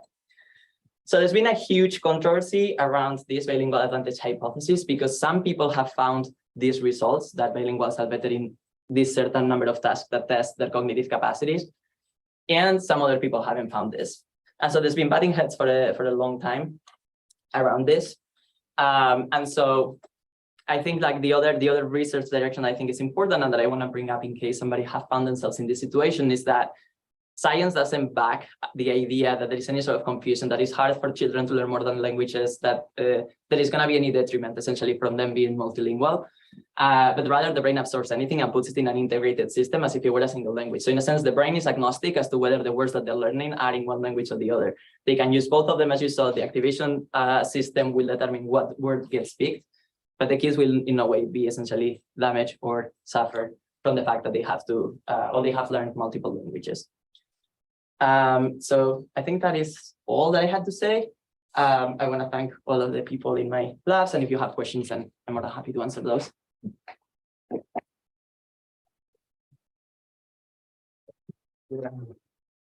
So there's been a huge controversy around this bilingual advantage hypothesis because some people have found these results that bilinguals are better in this certain number of tasks that test their cognitive capacities. And some other people haven't found this. And so there's been butting heads for a long time around this. And so I think like the other research direction I think is important and that I want to bring up in case somebody have found themselves in this situation is that science doesn't back the idea that there is any sort of confusion, that it's hard for children to learn more than languages, that there is going to be any detriment essentially from them being multilingual, but rather the brain absorbs anything and puts it in an integrated system as if it were a single language. So in a sense, the brain is agnostic as to whether the words that they're learning are in one language or the other. They can use both of them, as you saw. The activation system will determine what word gets picked, but the kids will in no way be essentially damaged or suffer from the fact that they have to, or they have learned multiple languages. So I think that is all that I had to say. I want to thank all of the people in my labs, and if you have questions, then I'm more than happy to answer those.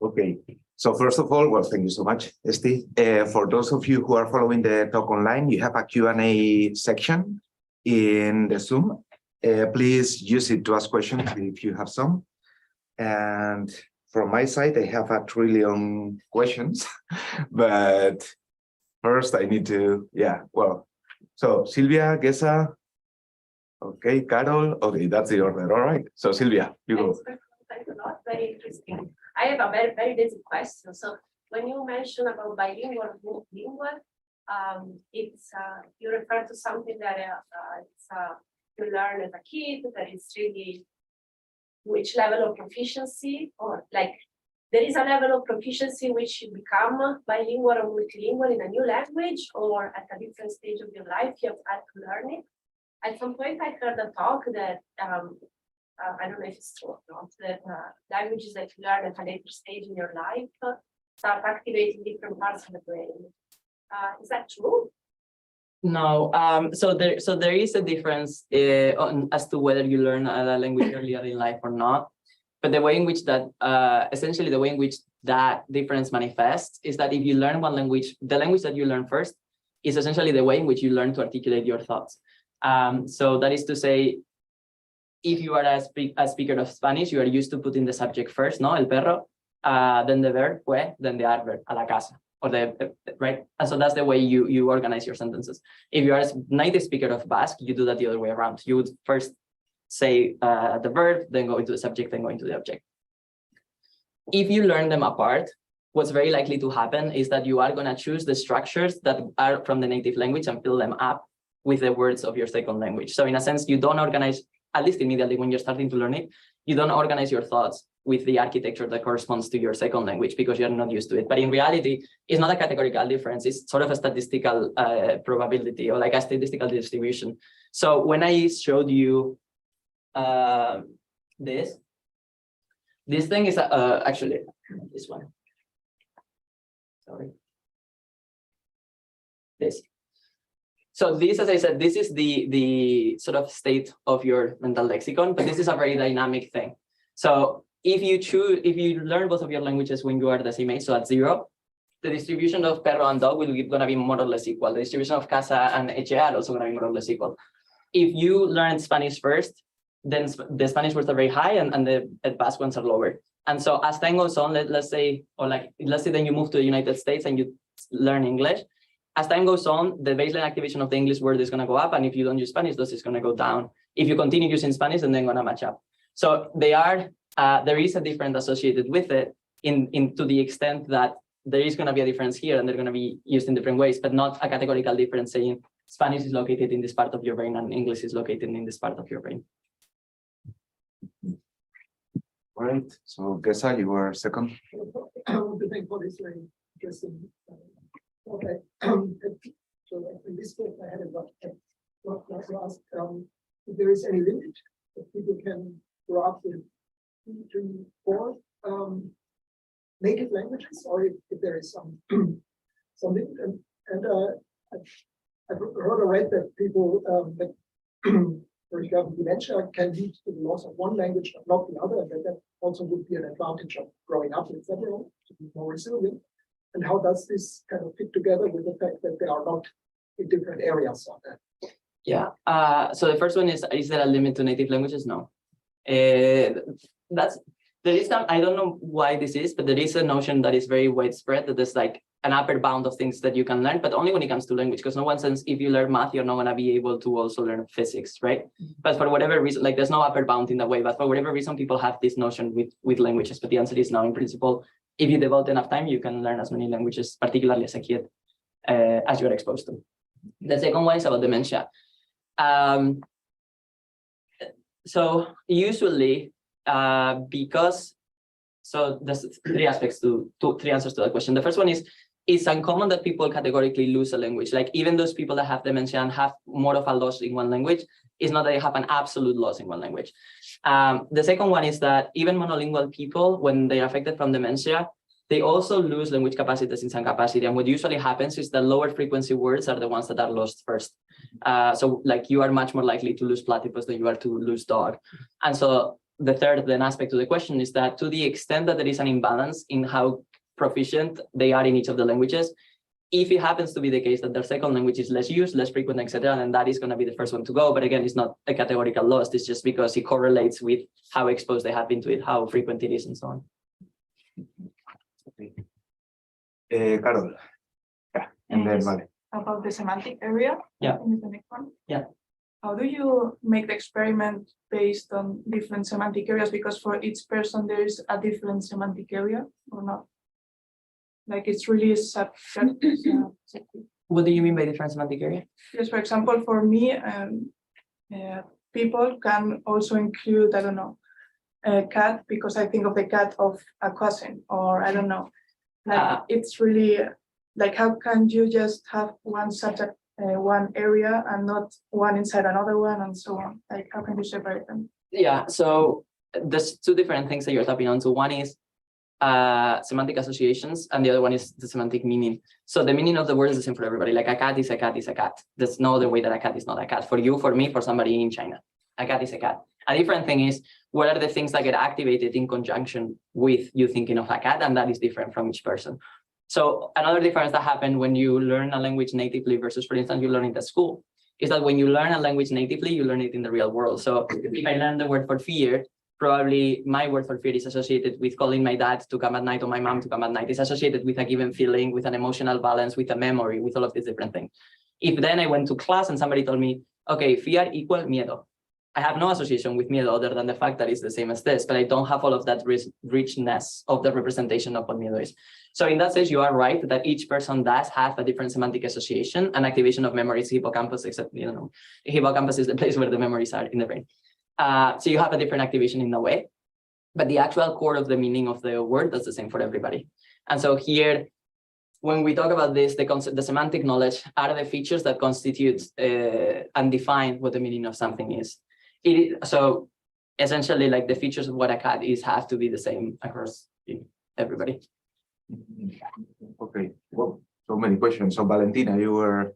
Okay, so first of all, well, thank you so much, Esti. For those of you who are following the talk online, you have a Q&A section in the Zoom. Please use it to ask questions if you have some. And from my side, I have 1 trillion questions, but first I need to, so Silvia, Gesa, okay, Carol, okay, that's the order, all right. So Silvia, you go. Thanks a lot, very interesting. I have a very basic question. So when you mention about bilingual and multilingual, it's you refer to something that you learn as a kid, that is really which level of proficiency, or like there is a level of proficiency which you become bilingual or multilingual in a new language, or at a different stage of your life you have had to learn it. At some point I heard a talk that I don't know if it's true or not, that languages that you learn at a later stage in your life start activating different parts of the brain. Is that true? No, so there is a difference as to whether you learn a language earlier in life or not. But the way in which that, essentially the way in which that difference manifests is that if you learn one language, the language that you learn first is essentially the way in which you learn to articulate your thoughts. So that is to say, if you are a speaker of Spanish, you are used to putting the subject first, no, el perro, then the verb, fue, then the adverb, a la casa, or right? And so that's the way you organize your sentences. If you are a native speaker of Basque, you do that the other way around. You would first say the verb, then go into the subject, then go into the object. If you learn them apart, what's very likely to happen is that you are going to choose the structures that are from the native language and fill them up with the words of your second language. So in a sense, you don't organize, at least immediately when you're starting to learn it, you don't organize your thoughts with the architecture that corresponds to your second language because you're not used to it. But in reality, it's not a categorical difference. It's sort of a statistical probability, or like a statistical distribution. So when I showed you this thing is actually this one. Sorry. This. So this, as I said, this is the sort of state of your mental lexicon, but this is a very dynamic thing. So if you learn both of your languages when you are the same age, so at 0, the distribution of perro and dog will be going to be more or less equal. The distribution of casa and eche are also going to be more or less equal. If you learn Spanish first, then the Spanish words are very high and the Basque ones are lower. And so as time goes on, let's say then you move to the United States and you learn English. As time goes on, the baseline activation of the English word is going to go up, and if you don't use Spanish, this is going to go down. If you continue using Spanish, then they're going to match up. So there is a difference associated with it to the extent that there is going to be a difference here, and they're going to be used in different ways, but not a categorical difference saying Spanish is located in this part of your brain and English is located in this part of your brain. All right, so Gesa, you were second. I want to thank for this very interesting. Okay, so in this case, I had to ask if there is any limit that people can grow up with 2, 3, 4 native languages, or if there is some limit. And I've heard or read that people that, for example, dementia can lead to the loss of one language but not the other, and that also would be an advantage of growing up with several to be more resilient. And how does this kind of fit together with the fact that they are not in different areas of that? Yeah. So the first one is there a limit to native languages? No. There is some, I don't know why this is, but there is a notion that is very widespread that there's like an upper bound of things that you can learn, but only when it comes to language, because no one says if you learn math, you're not going to be able to also learn physics, right? But for whatever reason, like there's no upper bound in that way, but for whatever reason, people have this notion with languages, but the answer is no. In principle, if you devote enough time, you can learn as many languages, particularly as a kid, as you're exposed to. The second one is about dementia. So usually, because, so there's three answers to that question. The first one is, it's uncommon that people categorically lose a language. Like even those people that have dementia and have more of a loss in one language, it's not that they have an absolute loss in one language. The second one is that even monolingual people, when they are affected from dementia, they also lose language capacities in some capacity. And what usually happens is the lower frequency words are the ones that are lost first. So like you are much more likely to lose platypus than you are to lose dog. And so the third then aspect to the question is that to the extent that there is an imbalance in how proficient they are in each of the languages, if it happens to be the case that their second language is less used, less frequent, etc., then that is going to be the first one to go. But again, it's not a categorical loss. It's just because it correlates with how exposed they have been to it, how frequent it is, and so on. Okay. Carol. Yeah, and then Yes. Vale. About the semantic area. Yeah. I think is the next one. Yeah. How do you make the experiment based on different semantic areas? Because for each person there is a different semantic area or not? Like it's really subjective. What do you mean by different semantic area? Yes, for example, for me, people can also include, I don't know, a cat, because I think of the cat of a cousin, or I don't know. Like it's really like, how can you just have one subject, one area, and not one inside another one, and so on? Like, how can you separate them? Yeah, so there's two different things that you're tapping onto. One is semantic associations, and the other one is the semantic meaning. So the meaning of the word is the same for everybody. Like a cat is a cat is a cat. There's no other way that a cat is not a cat. For you, for me, for somebody in China, a cat is a cat. A different thing is what are the things that get activated in conjunction with you thinking of a cat, and that is different from each person. So another difference that happened when you learn a language natively versus, for instance, you learn it at school, is that when you learn a language natively, you learn it in the real world. So if I learn the word for fear, probably my word for fear is associated with calling my dad to come at night or my mom to come at night. It's associated with a given feeling, with an emotional balance, with a memory, with all of these different things. If then I went to class and somebody told me, okay, fear equal miedo, I have no association with miedo other than the fact that it's the same as this, but I don't have all of that richness of the representation of what miedo is. So in that sense, you are right that each person does have a different semantic association and activation of memories, hippocampus, except, you know, hippocampus is the place where the memories are in the brain. So you have a different activation in a way, but the actual core of the meaning of the word, that's the same for everybody. And so here, when we talk about this, the concept, the semantic knowledge are the features that constitute and define what the meaning of something is. So essentially, like the features of what a cat is have to be the same across everybody. Okay, well, so many questions. So Valentina, you were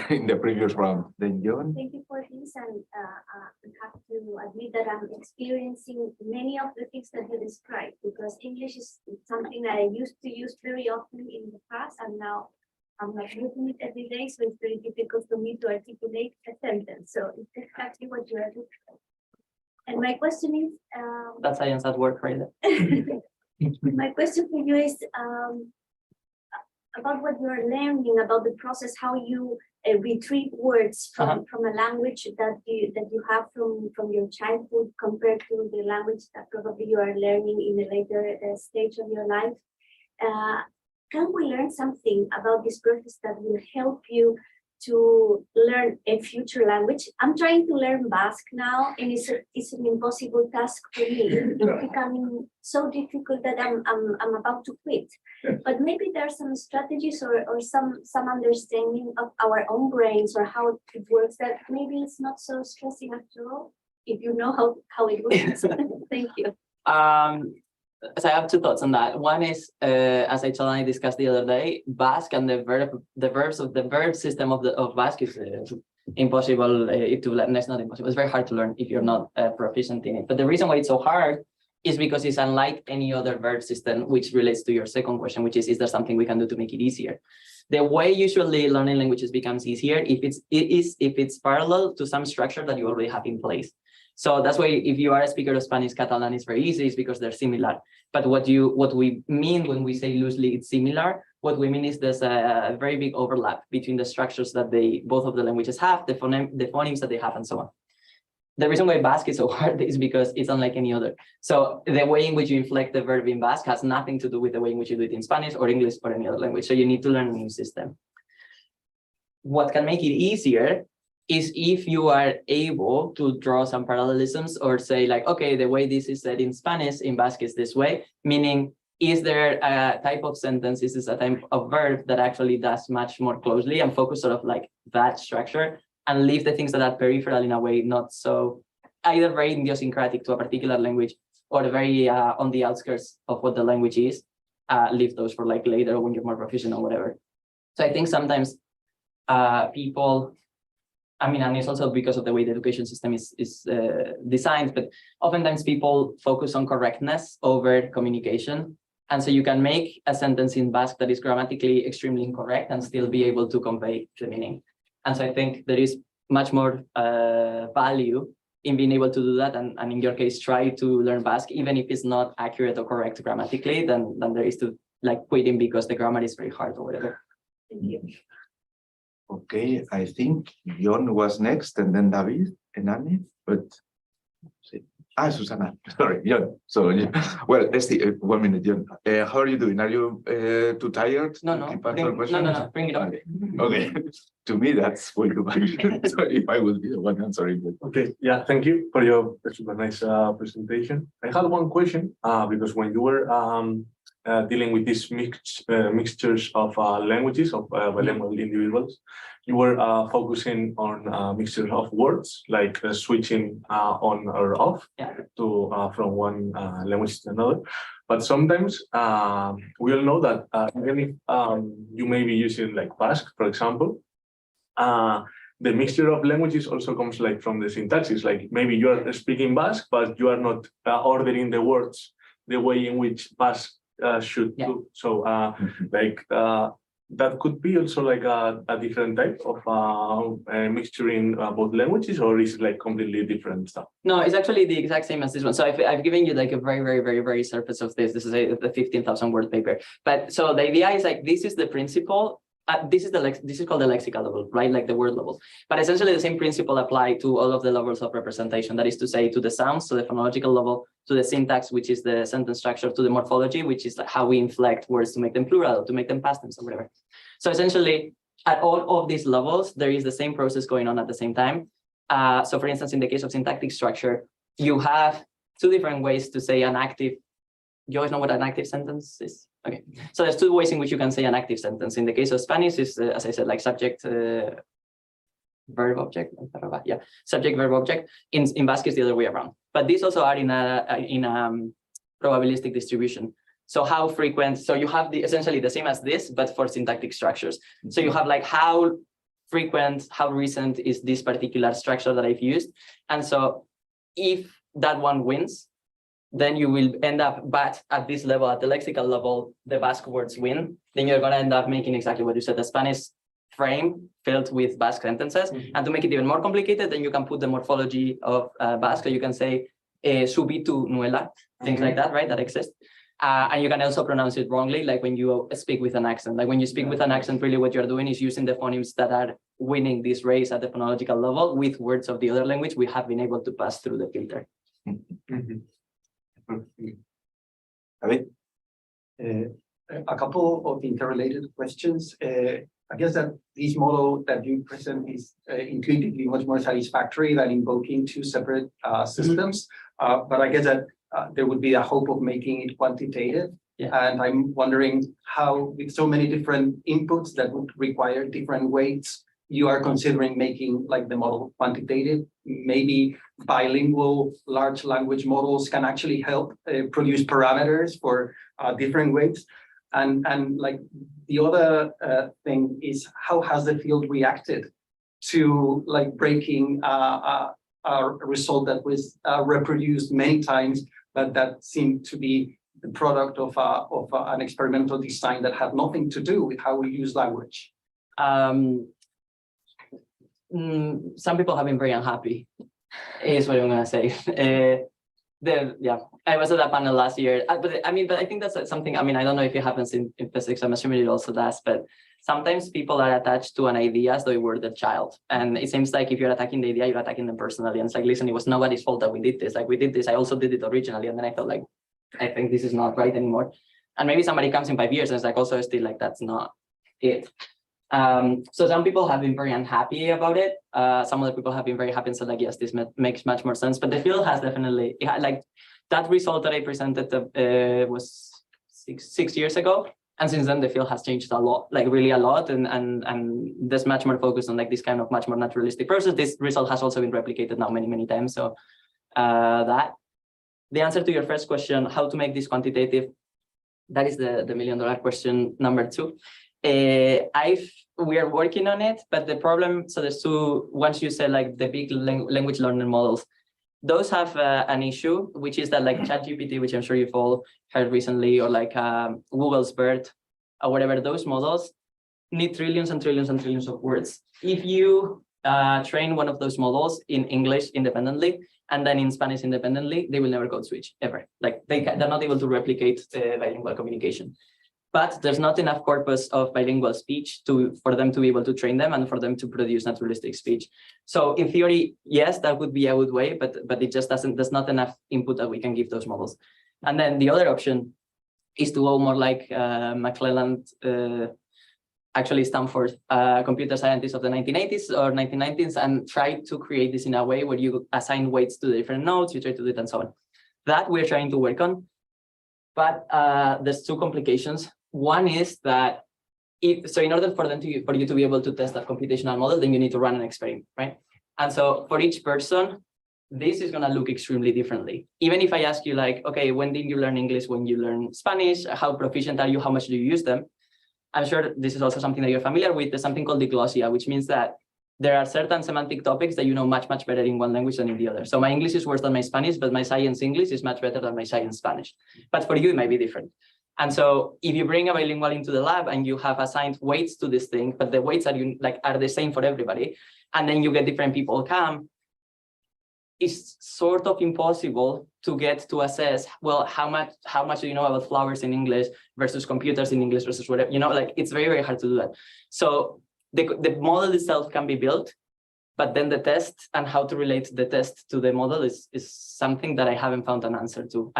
in the previous round. Then John. Thank you for this, and I have to admit that I'm experiencing many of the things that you described, because English is something that I used to use very often in the past, and now I'm like using it every day, so it's very difficult for me to articulate a sentence. So it's exactly what you are looking for. And my question is, That's science at work, right there. my question for you is about what you are learning about the process, how you retrieve words from a language that you have from your childhood compared to the language that probably you are learning in a later stage of your life. Can we learn something about this process that will help you to learn a future language? I'm trying to learn Basque now, and it's an impossible task for me. It's becoming so difficult that I'm about to quit. But maybe there are some strategies or some understanding of our own brains or how it works that maybe it's not so stressing after all, if you know how it works. Thank you. So I have two thoughts on that. One is, as Aitzol and I discussed the other day, Basque and the verb system of Basque is impossible to learn. It's not impossible. It's very hard to learn if you're not proficient in it. But the reason why it's so hard is because it's unlike any other verb system, which relates to your second question, which is there something we can do to make it easier? The way usually learning languages becomes easier if it's parallel to some structure that you already have in place. So that's why if you are a speaker of Spanish, Catalan is very easy, is because they're similar. But what we mean when we say loosely it's similar, what we mean is there's a very big overlap between the structures that both of the languages have, the phonemes that they have, and so on. The reason why Basque is so hard is because it's unlike any other. So the way in which you inflect the verb in Basque has nothing to do with the way in which you do it in Spanish or English or any other language. So you need to learn a new system. What can make it easier is if you are able to draw some parallelisms or say like, okay, the way this is said in Spanish, in Basque is this way, meaning is there a type of sentence, is this a type of verb that actually does much more closely and focus sort of like that structure and leave the things that are peripheral in a way not so either very idiosyncratic to a particular language or very on the outskirts of what the language is, leave those for like later when you're more proficient or whatever. So I think sometimes people I mean, and it's also because of the way the education system is designed, but oftentimes people focus on correctness over communication. And so you can make a sentence in Basque that is grammatically extremely incorrect and still be able to convey the meaning. And so I think there is much more value in being able to do that. And in your case, try to learn Basque, even if it's not accurate or correct grammatically, than there is to like quitting because the grammar is very hard or whatever. Thank you. Okay, I think John was next and then David and Annie, but Susana, sorry, John. So, well, Esti, 1 minute, John. How are you doing? Are you too tired? No, bring it on. Okay, to me, that's way too much. So if I will be the one answering. Okay, yeah, thank you for your super nice presentation. I had one question because when you were dealing with these mixtures of languages of bilingual individuals, you were focusing on mixture of words, like switching on or off to from one language to another. But sometimes we all know that even if you may be using like Basque, for example, the mixture of languages also comes like from the syntaxes. Like maybe you are speaking Basque, but you are not ordering the words the way in which Basque should do. So that could be also like a different type of mixturing both languages, or is it like completely different stuff? No, it's actually the exact same as this one. So I've given you like a very surface of this. This is the 15,000 word paper. But so the idea is like, this is the principle. This is called the lexical level, right? Like the word level. But essentially the same principle apply to all of the levels of representation. That is to say, to the sounds, to the phonological level, to the syntax, which is the sentence structure, to the morphology, which is how we inflect words to make them plural, to make them past tense or whatever. So essentially, at all of these levels, there is the same process going on at the same time. So for instance, in the case of syntactic structure, you have two different ways to say an active. You always know what an active sentence is? Okay, so there's two ways in which you can say an active sentence. In the case of Spanish, is as I said, like subject, verb, object. Yeah, subject, verb, object. In Basque, is the other way around. But these also are in a probabilistic distribution. So how frequent? So you have essentially the same as this, but for syntactic structures. So you have like how frequent, how recent is this particular structure that I've used, and so if that one wins, then you will end up, but at this level, at the lexical level, the Basque words win, then you're going to end up making exactly what you said, the Spanish frame filled with Basque sentences. And to make it even more complicated, then you can put the morphology of Basque. So you can say, subitu nuela, things like that, right, that exist. And you can also pronounce it wrongly, like when you speak with an accent. Like when you speak with an accent, really what you're doing is using the phonemes that are winning this race at the phonological level with words of the other language we have been able to pass through the filter. A couple of interrelated questions. I guess that this model that you present is intuitively much more satisfactory than invoking two separate systems. But I guess that there would be a hope of making it quantitative. And I'm wondering how, with so many different inputs that would require different weights, you are considering making like the model quantitative. Maybe bilingual large language models can actually help produce parameters for different weights. And like the other thing is, how has the field reacted to like breaking a result that was reproduced many times, but that seemed to be the product of an experimental design that had nothing to do with how we use language? Some people have been very unhappy, is what I'm gonna say. I was at that panel last year, but I think that's something. I don't know if it happens in physics. I'm assuming it also does, but sometimes people are attached to an idea as though they were the child, and it seems like if you're attacking the idea, you're attacking them personally. And it's like, listen, it was nobody's fault that we did this. Like we did this. I also did it originally, and then I felt like, I think this is not right anymore. And maybe somebody comes in 5 years and it's like, also still like that's not it. So some people have been very unhappy about it. Some other people have been very happy and said like, yes, this makes much more sense. But the field has definitely, like that result that I presented was six years ago. And since then the field has changed a lot, like really a lot. And there's much more focus on like this kind of much more naturalistic process. This result has also been replicated now many times. So that. The answer to your first question, how to make this quantitative, that is the $1 million question number 2. we are working on it, but the problem, so there's two, once you say like the big language learner models, those have an issue, which is that like ChatGPT, which I'm sure you've all heard recently, or like Google's BERT, or whatever, those models need trillions and trillions and trillions of words. If you train one of those models in English independently, and then in Spanish independently, they will never code switch, ever. Like they're not able to replicate bilingual communication. But there's not enough corpus of bilingual speech for them to be able to train them and for them to produce naturalistic speech. So in theory, yes, that would be a good way, but it just there's not enough input that we can give those models. And then the other option is to go more like McClelland, actually Stanford computer scientists of the 1980s or 1990s, and try to create this in a way where you assign weights to the different nodes, you try to do it and so on. That we're trying to work on, but there's two complications. One is that in order for you to be able to test that computational model, then you need to run an experiment, right? And so for each person, this is going to look extremely differently. Even if I ask you like, okay, when did you learn English? When you learn Spanish? How proficient are you? How much do you use them? I'm sure this is also something that you're familiar with. There's something called diglossia, which means that there are certain semantic topics that you know much, much better in one language than in the other. So my English is worse than my Spanish, but my science English is much better than my science Spanish. But for you, it might be different. And so if you bring a bilingual into the lab and you have assigned weights to this thing, but the weights are the same for everybody, and then you get different people come, it's sort of impossible to get to assess, well, how much do you know about flowers in English versus computers in English versus whatever, like it's very, very hard to do that. So the model itself can be built, but then the test and how to relate the test to the model is something that I haven't found an answer to.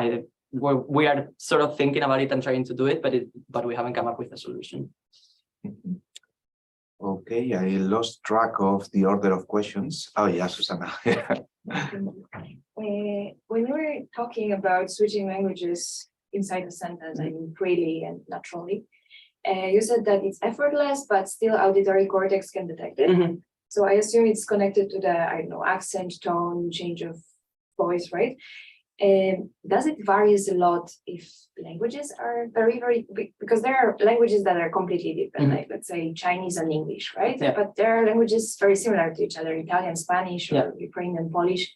We are sort of thinking about it and trying to do it, but we haven't come up with a solution. Okay, I lost track of the order of questions. Oh yeah, Susana. When you were talking about switching languages inside the sentence, I mean, freely and naturally, you said that it's effortless, but still auditory cortex can detect it. Mm-hmm. So I assume it's connected to the, I don't know, accent, tone, change of voice, right? Does it varies a lot if languages are very, very big? Because there are languages that are completely different, like let's say Chinese and English, right? Yeah. But there are languages very similar to each other, Italian, Spanish, or Ukrainian, Polish.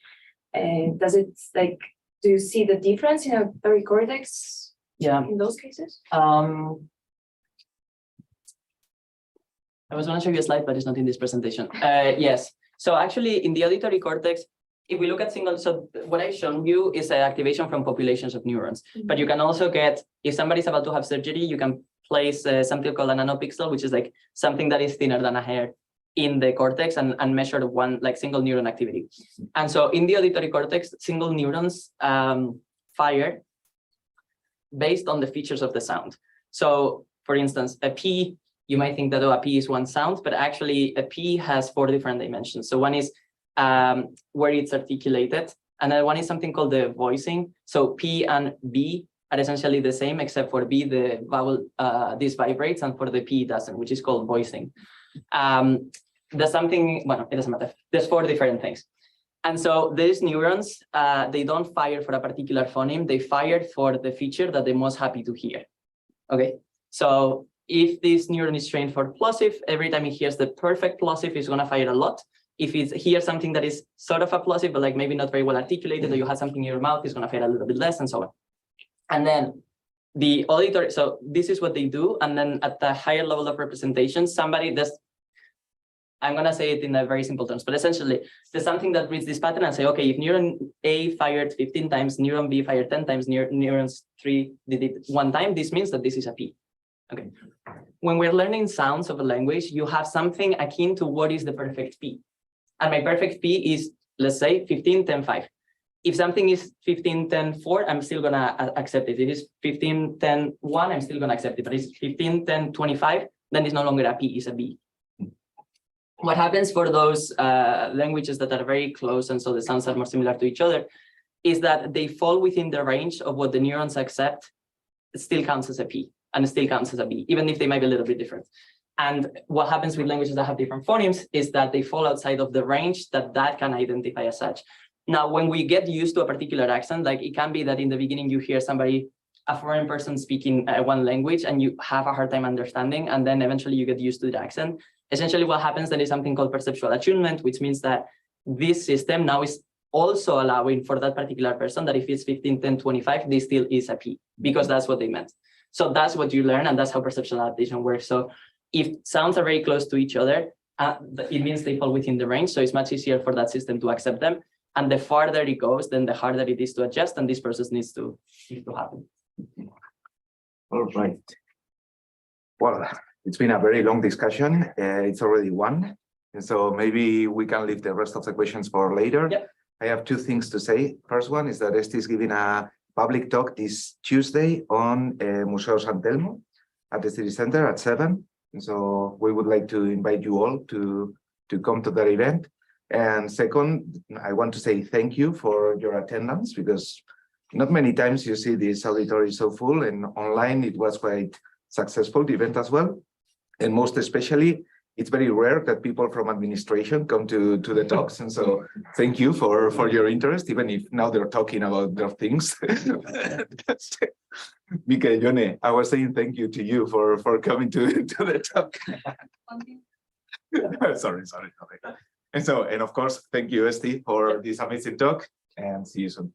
Does it do you see the difference in auditory cortex in those cases? I was going to show you a slide, but it's not in this presentation. Yes. So actually in the auditory cortex, if we look at so what I've shown you is an activation from populations of neurons, but you can also get, if somebody's about to have surgery, you can place something called a nanopixel, which is like something that is thinner than a hair in the cortex and measure one like single neuron activity. And so in the auditory cortex, single neurons fire based on the features of the sound. So for instance, a P, you might think that a P is one sound, but actually a P has 4 different dimensions. So one is where it's articulated. Another one is something called the voicing. So P and B are essentially the same, except for B, the vowel, this vibrates, and for the P it doesn't, which is called voicing. There's something, well, it doesn't matter. There's 4 different things. And so these neurons, they don't fire for a particular phoneme, they fire for the feature that they're most happy to hear. Okay, so if this neuron is trained for plosive, every time it hears the perfect plosive, it's gonna fire a lot. If it hears something that is sort of a plosive, but like maybe not very well articulated, or you have something in your mouth, it's going to fire a little bit less, and so on. And then the auditory, so this is what they do. And then at the higher level of representation, somebody does, I'm going to say it in a very simple terms, but essentially there's something that reads this pattern and say, okay, if neuron A fired 15 times, neuron B fired 10 times, neurons 3 did it 1 time, this means that this is a P. Okay. When we're learning sounds of a language, you have something akin to what is the perfect P. And my perfect P is, let's say, 15, 10, 5. If something is 15, 10, 4, I'm still going to accept it. If it is 15, 10, 1, I'm still going to accept it. But if it's 15, 10, 25, then it's no longer a P, it's a B. What happens for those languages that are very close, and so the sounds are more similar to each other, is that they fall within the range of what the neurons accept. It still counts as a P, and it still counts as a B, even if they might be a little bit different. And what happens with languages that have different phonemes is that they fall outside of the range that can identify as such. Now, when we get used to a particular accent, like it can be that in the beginning you hear somebody a foreign person speaking one language and you have a hard time understanding, and then eventually you get used to the accent. Essentially what happens then is something called perceptual attunement, which means that this system now is also allowing for that particular person that if it's 15, 10, 25, this still is a P, because that's what they meant. So that's what you learn, and that's how perceptual adaptation works. So if sounds are very close to each other, it means they fall within the range. So it's much easier for that system to accept them. And the farther it goes, then the harder it is to adjust, and this process needs to happen. All right. Well, it's been a very long discussion. It's already 1. And so maybe we can leave the rest of the questions for later. Yep. I have 2 things to say. First one is that Esti is giving a public talk this Tuesday on Museo San Telmo at the city center at 7. And so we would like to invite you all to come to that event. And second, I want to say thank you for your attendance, because not many times you see this auditory so full, and online it was quite successful, the event as well. And most especially, it's very rare that people from administration come to the talks. And so thank you for your interest, even if now they're talking about their things. Mika, Yone, I was saying thank you to you for coming to the talk. Sorry. And of course, thank you, Esti, for this amazing talk, and see you soon.